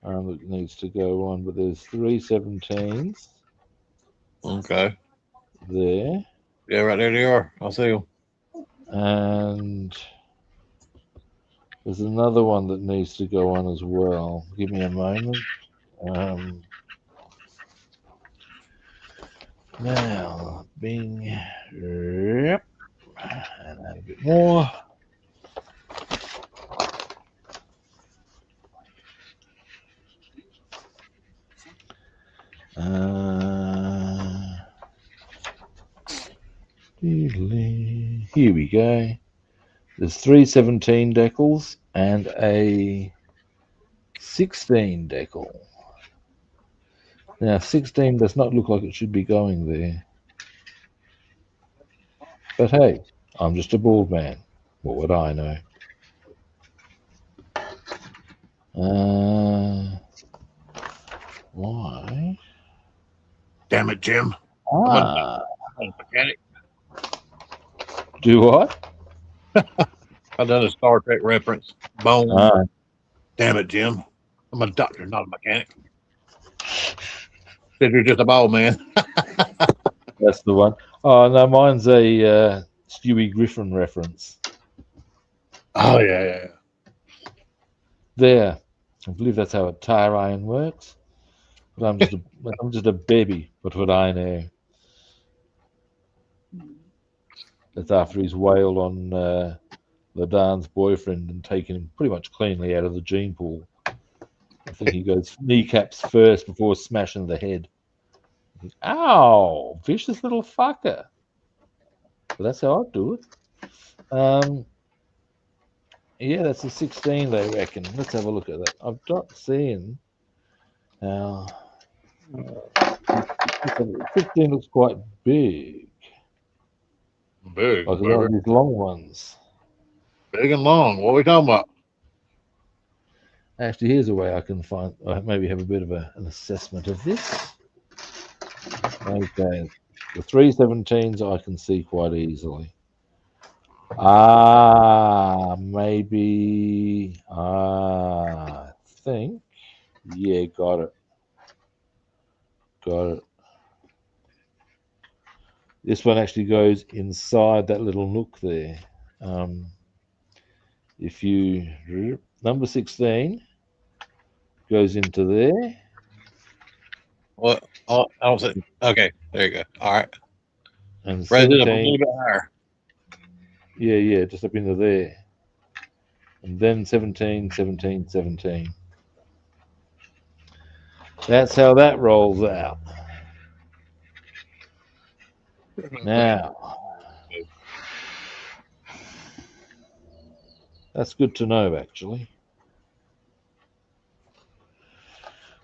that needs to go on, but there's 3 17s. Okay. There. Yeah, right there they are. I see them. And there's another one that needs to go on as well. Give me a moment. Now, Bing. Yep. And add a bit more. Here we go. There's 3 17 decals and a 16 decal. Now, 16 does not look like it should be going there. But hey, I'm just a bald man. What would I know? Why? Damn it, Jim. I'm a mechanic. Do what? I've done a Star Trek reference. Bone. Damn it, Jim. I'm a doctor, not a mechanic. Said you're just a bald man. That's the one. Oh, no, mine's a Stewie Griffin reference. Oh, yeah. There. I believe that's how a tire iron works. But I'm just a baby, but what I know. That's after he's wailed on Ladan's boyfriend and taken him pretty much cleanly out of the gene pool. I think he goes kneecaps first before smashing the head. Ow! Vicious little fucker. But that's how I do it. Yeah, that's a 16, they reckon. Let's have a look at that. I've not seen how 15 looks quite big. Big. Like a lot of these long ones. Big and long. What are we talking about? Actually, here's a way I can find, maybe have a bit of an assessment of this. Okay, the 3 17s I can see quite easily. Maybe, I think, yeah, got it. This one actually goes inside that little nook there. If you, number 16 goes into there. What? Oh, I don't see. Okay, there you go. All right. And Raise 17, it up a little bit higher. Yeah, just up into there. And then 17, 17, 17. That's how that rolls out. Now, that's good to know, actually.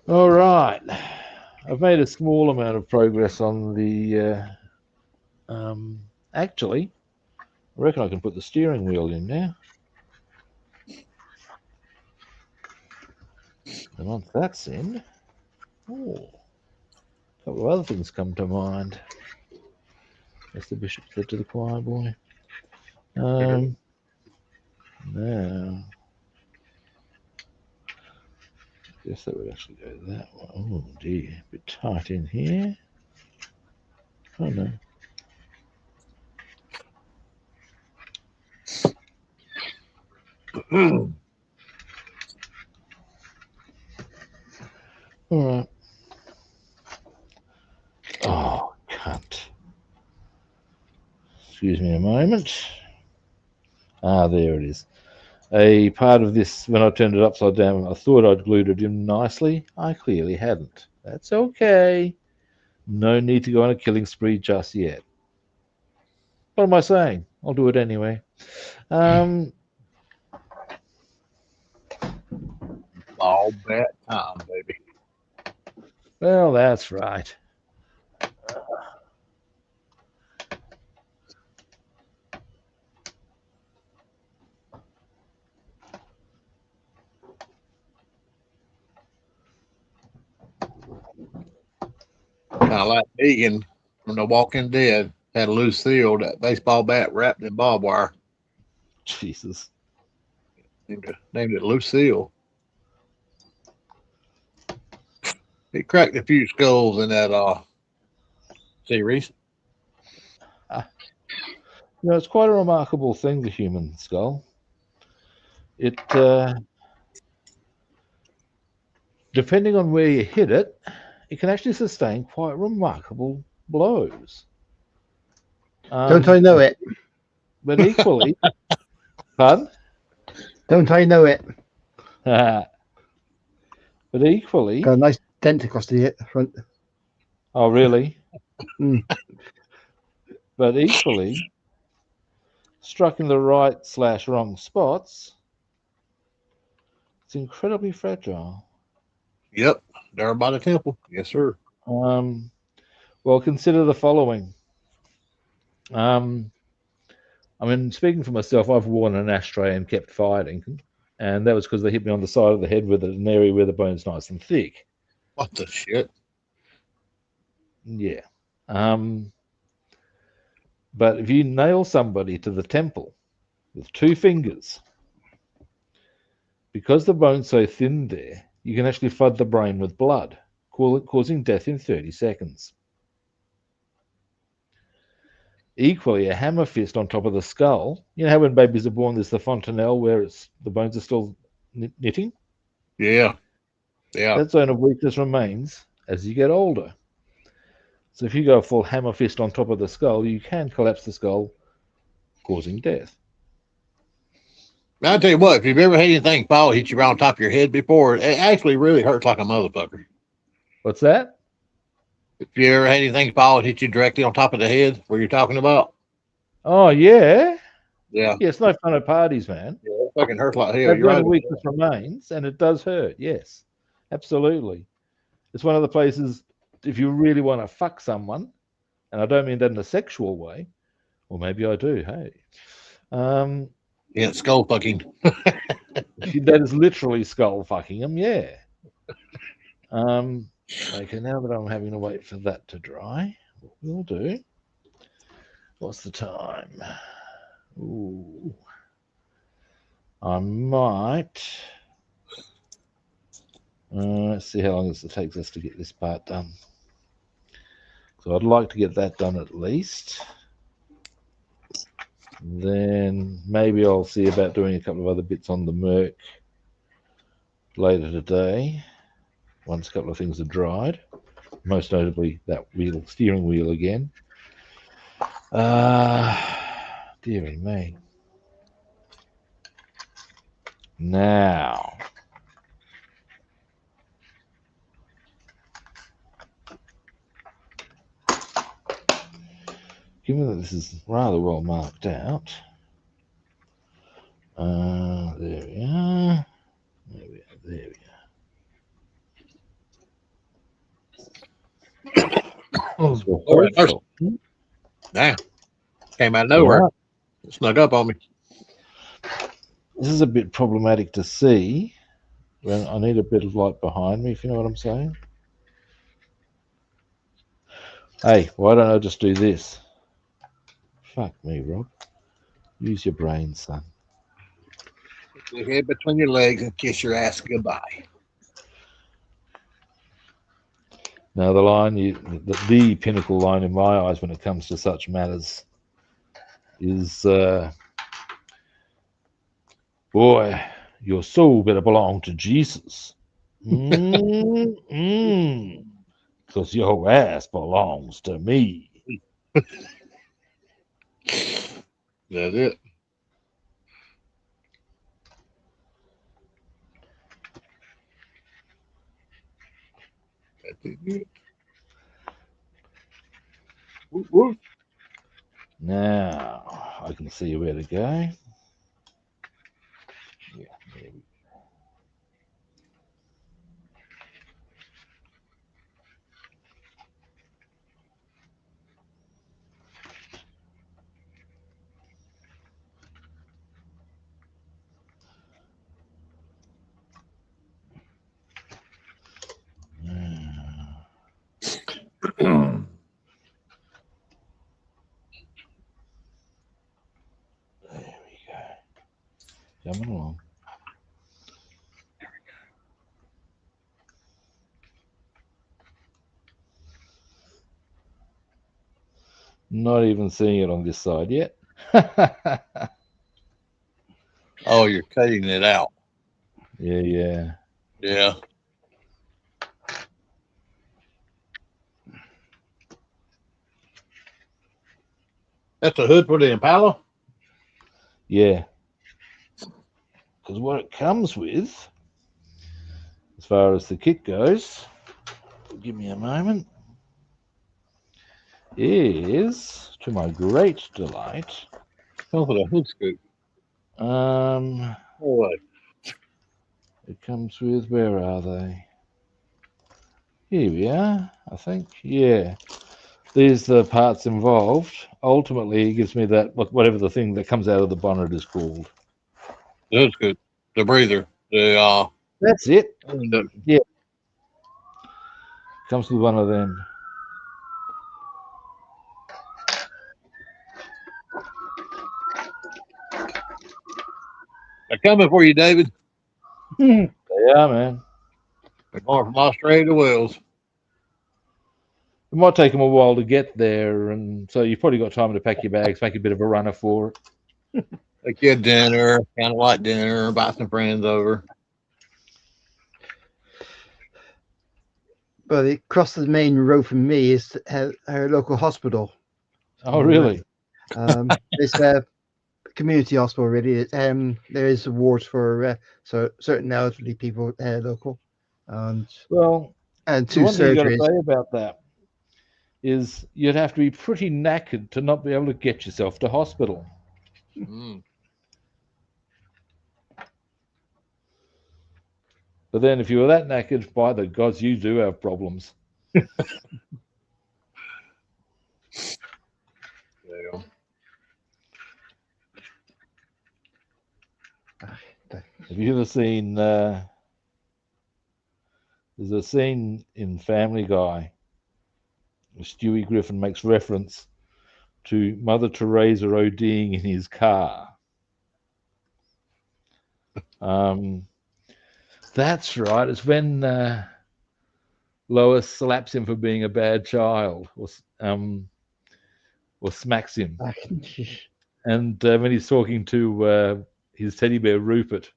All right. I've made a small amount of progress on the... actually, I reckon I can put the steering wheel in now. And once that's in... Oh, a couple of other things come to mind. As the bishop said to the choir boy. Now, guess that would actually go that way. Oh dear, a bit tight in here. Oh no. All right. Oh, cunt. Excuse me a moment. Ah, there it is. A part of this, when I turned it upside down, I thought I'd glued it in nicely. I clearly hadn't. That's okay. No need to go on a killing spree just yet. What am I saying? I'll do it anyway. All that time, baby. Well, that's right. Kind of like Negan from The Walking Dead had Lucille, that baseball bat wrapped in barbed wire. Jesus. Named it Lucille. He cracked a few skulls in that series. It's quite a remarkable thing, the human skull. It, depending on where you hit it, it can actually sustain quite remarkable blows. Don't I know it? But equally, pardon? Don't I know it? But equally, Got a nice dent across the front. oh really? Mm. But equally, struck in the right/wrong spots, it's incredibly fragile. Yep, there by the temple. Yes, sir. Well, consider the following. I mean, speaking for myself, I've worn an ashtray and kept fighting, and that was because they hit me on the side of the head with an area where the bone's nice and thick. What the shit? Yeah. But if you nail somebody to the temple with 2 fingers, because the bone's so thin there, you can actually flood the brain with blood, causing death in 30 seconds. Equally, a hammer fist on top of the skull. You know how when babies are born, there's the fontanelle where the bones are still knitting? Yeah. Yeah. That zone of weakness remains as you get older. So if you go full hammer fist on top of the skull, you can collapse the skull, causing death. I'll tell you what, if you've ever had anything fall hit you right on top of your head before, it actually really hurts like a motherfucker. What's that? If you ever had anything fall and hit you directly on top of the head, where you're talking about? Oh, yeah. Yeah. Yeah, it's no fun at parties, man. Yeah, it fucking hurts like hell. That You're zone right. of weakness remains, and it does hurt, yes. Absolutely. It's one of the places, if you really want to fuck someone, and I don't mean that in a sexual way, or maybe I do, hey. Yeah, skull fucking. That is literally skull fucking them, yeah. Okay, now that I'm having to wait for that to dry, what we'll do. What's the time? Ooh. I might. Let's see how long it takes us to get this part done. So I'd like to get that done at least. Then maybe I'll see about doing a couple of other bits on the Merc later today, once a couple of things are dried. Most notably that steering wheel again. Dearie me. Now, given that this is rather well marked out, there we are. There we are. Nah, came out of nowhere. It snuck up on me. This is a bit problematic to see. I need a bit of light behind me, if you know what I'm saying. Hey, why don't I just do this? Fuck me, Rob. Use your brain, son. Put your head between your legs and kiss your ass goodbye. Now, the pinnacle line in my eyes when it comes to such matters is, boy, your soul better belong to Jesus. Because your ass belongs to me. That's it. That's it. Whoop, whoop. Now, I can see where to go. Yeah, there we There we go. Coming along. Not even seeing it on this side yet. Oh, you're cutting it out. Yeah. Yeah. That's the hood for the Impala? Yeah. Because what it comes with, as far as the kit goes, give me a moment, is, to my great delight, Comes with a hood scoop. um, Oh, it comes with, where are they? Here we are, I think. Yeah. These are the parts involved. Ultimately, it gives me that, whatever the thing that comes out of the bonnet is called. the hood scoop. The breather. That's it. The Yeah. Comes with one of them. they're coming for you, David. They are, man. They're going from Australia to Wales. It might take them a while to get there, and so you've probably got time to pack your bags, make a bit of a runner for it. Take you a dinner, kind of like dinner, invite some friends over. But across the main road from me is our local hospital. Oh, really? It's a community hospital, really. There is awards for certain elderly people local, and Well, and the 2 one thing you got to surgeries. say about that is you'd have to be pretty knackered to not be able to get yourself to hospital. Mm. But then if you were that knackered, by the gods, you do have problems. Yeah. Have you ever seen, there's a scene in Family Guy where Stewie Griffin makes reference to Mother Teresa ODing in his car. That's right. It's when Lois slaps him for being a bad child, or smacks him. And when he's talking to his teddy bear Rupert,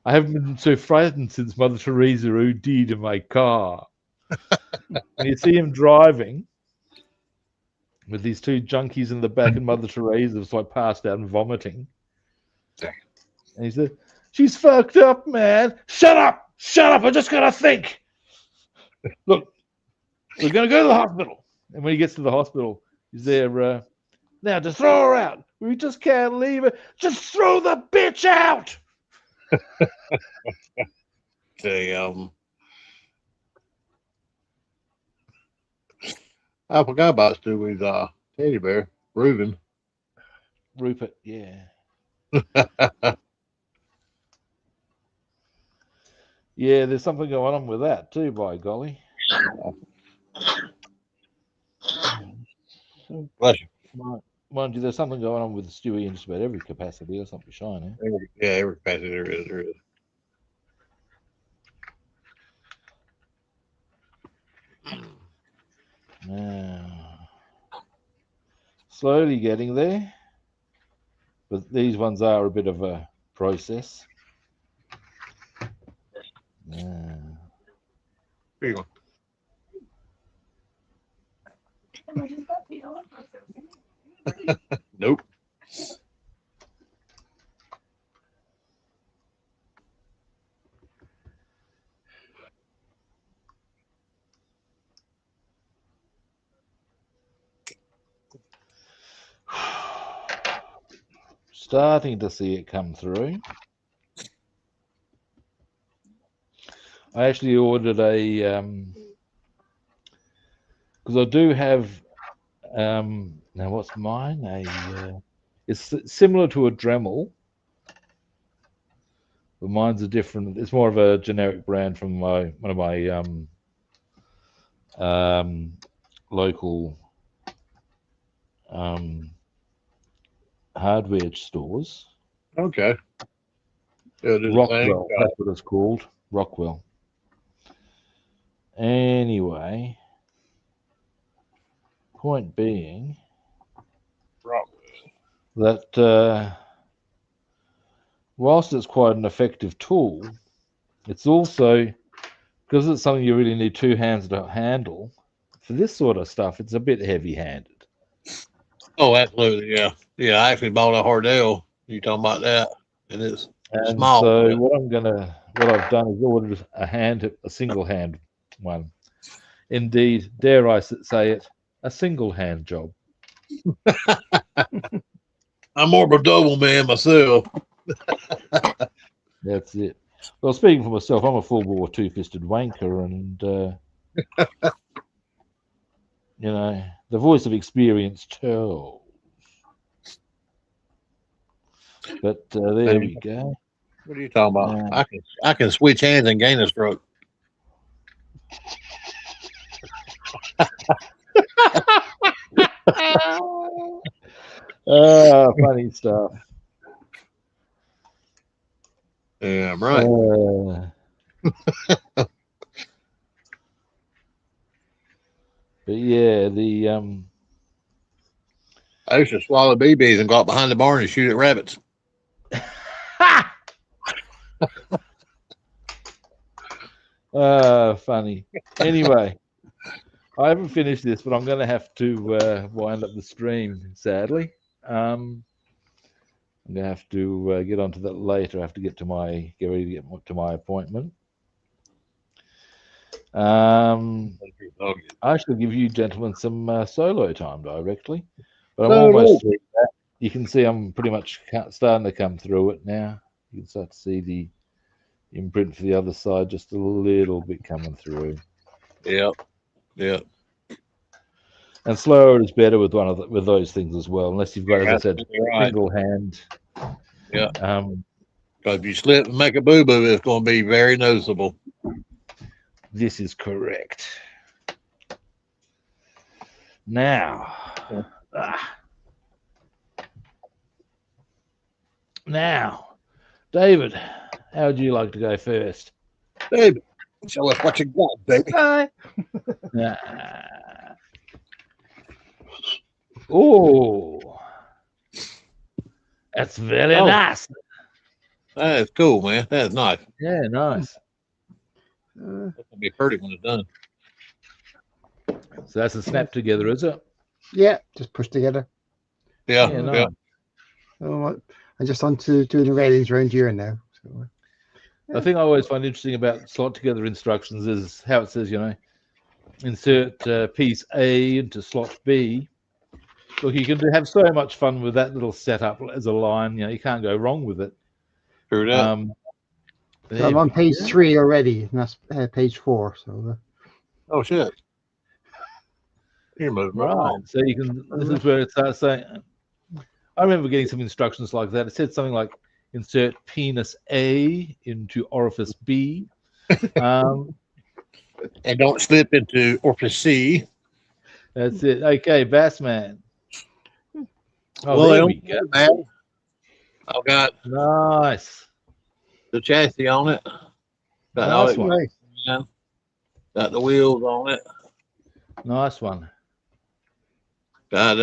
I haven't been so frightened since Mother Teresa OD'd in my car. And you see him driving with these 2 junkies in the back, and Mother Teresa's like passed out and vomiting. And he said, "She's fucked up, man. Shut up! Shut up! I just gotta think. Look, we're gonna go to the hospital." And when he gets to the hospital, he's there. Now to throw her out. We just can't leave her. Just throw the bitch out. I forgot about Stewie's teddy bear, Reuben. Rupert, yeah. Yeah, there's something going on with that too, by golly. Bless you. Mind you, there's something going on with Stewie in just about every capacity. Let's not be shy now. Yeah, every capacity there is. There is. Now, slowly getting there, but these ones are a bit of a process. Yeah. Here you go. Nope. Starting to see it come through. I actually ordered a because I do have now what's mine? It's similar to a Dremel, but mine's a different. It's more of a generic brand from one of my local hardware stores. Okay. Rockwell, that's what it's called. Rockwell. Anyway, point being that whilst it's quite an effective tool, it's also, because it's something you really need two hands to handle, for this sort of stuff, it's a bit heavy-handed. Oh, absolutely, yeah. Yeah, I actually bought a Hardell. You talking about that? And it's small. So what I've done is ordered a single hand one. Indeed, dare I say it, a single hand job. I'm more of a double man myself. That's it. Well, speaking for myself, I'm a full-bore two-fisted wanker, and you know, the voice of experience tells. But there we go. What are you talking about? I can switch hands and gain a stroke. Funny stuff. Yeah, right. But yeah, I used to swallow BBs and go out behind the barn and shoot at rabbits. Funny. Anyway, I haven't finished this, but I'm going to have to wind up the stream, sadly. I'm going to have to get onto that later. I have to get ready to get to my appointment. I shall give you gentlemen some solo time directly, but I'm almost through that. You can see I'm pretty much starting to come through it now. You can start to see the imprint for the other side just a little bit coming through. Yep. Yep. And slower is better with with those things as well, unless you've got, as I said, single hand. Yeah. Because if you slip and make a boo boo, it's going to be very noticeable. This is correct. Now, David, how would you like to go first? David, show us what you got, baby. Oh, that's very nice. That is cool, man. That is nice. Yeah, nice. It's going to be pretty when it's done. So that's a snap together, is it? Yeah, just push together. Yeah. Nice. Yeah. Oh, I'm just on to doing the railings around here now. So, The thing I always find interesting about slot together instructions is how it says, you know, insert piece A into slot B. Look, you can have so much fun with that little setup as a line. You know, you can't go wrong with it. True that. I'm on page 3 already, and that's page 4. So. Oh shit! You're moving Right. So you can. This is where it starts saying. I remember getting some instructions like that. It said something like insert penis A into orifice B. And don't slip into orifice C. That's it. Okay, Bassman. Oh, well, there they we don't go. do bad. I've got Nice. the chassis on it. Got all Nice it, one. Nice. yeah. Got the wheels on it. Nice one. Got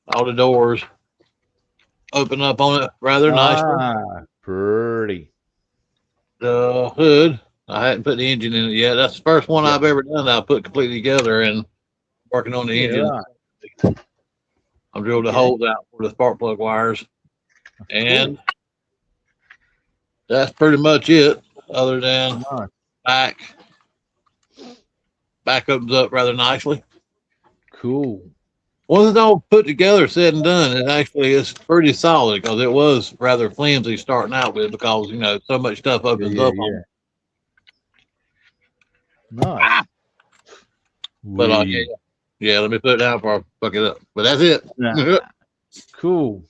all the doors open up on it rather nicely. Ah, pretty. The hood, I hadn't put the engine in it yet. That's the first one Yeah. I've ever done that I put completely together and working on the Yeah, engine. right. I drilled the Okay. holes out for the spark plug wires. And Cool. that's pretty much it, other than Nice. back opens up rather nicely. Cool. Once it's all put together, said and done, it actually is pretty solid because it was rather flimsy starting out with because so much stuff opens up on it. Nice. But Wee. yeah, let me put it down before I fuck it up. But that's it. Nah. Cool.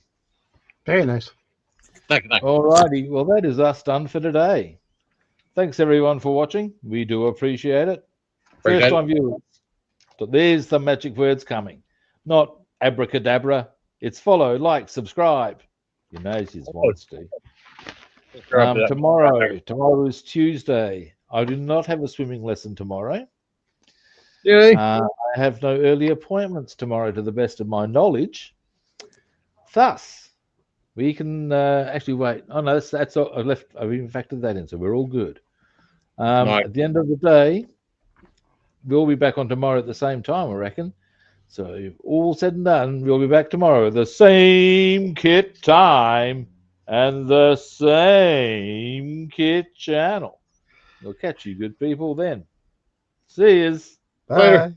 Very nice. Thank you. Alrighty. Well, that is us done for today. Thanks everyone for watching. We do appreciate it. Appreciate First it. time viewers. So there's the magic words coming. Not abracadabra. It's follow, like, subscribe. You know she's wants to. Tomorrow is Tuesday. I do not have a swimming lesson tomorrow. Yay. I have no early appointments tomorrow, to the best of my knowledge. Thus, we can actually wait. Oh no, that's all. I've even factored that in, so we're all good. Nice. At the end of the day, we'll be back on tomorrow at the same time, I reckon. So all said and done, we'll be back tomorrow at the same kit time and the same kit channel. We'll catch you good people then. See yous. Bye. Later.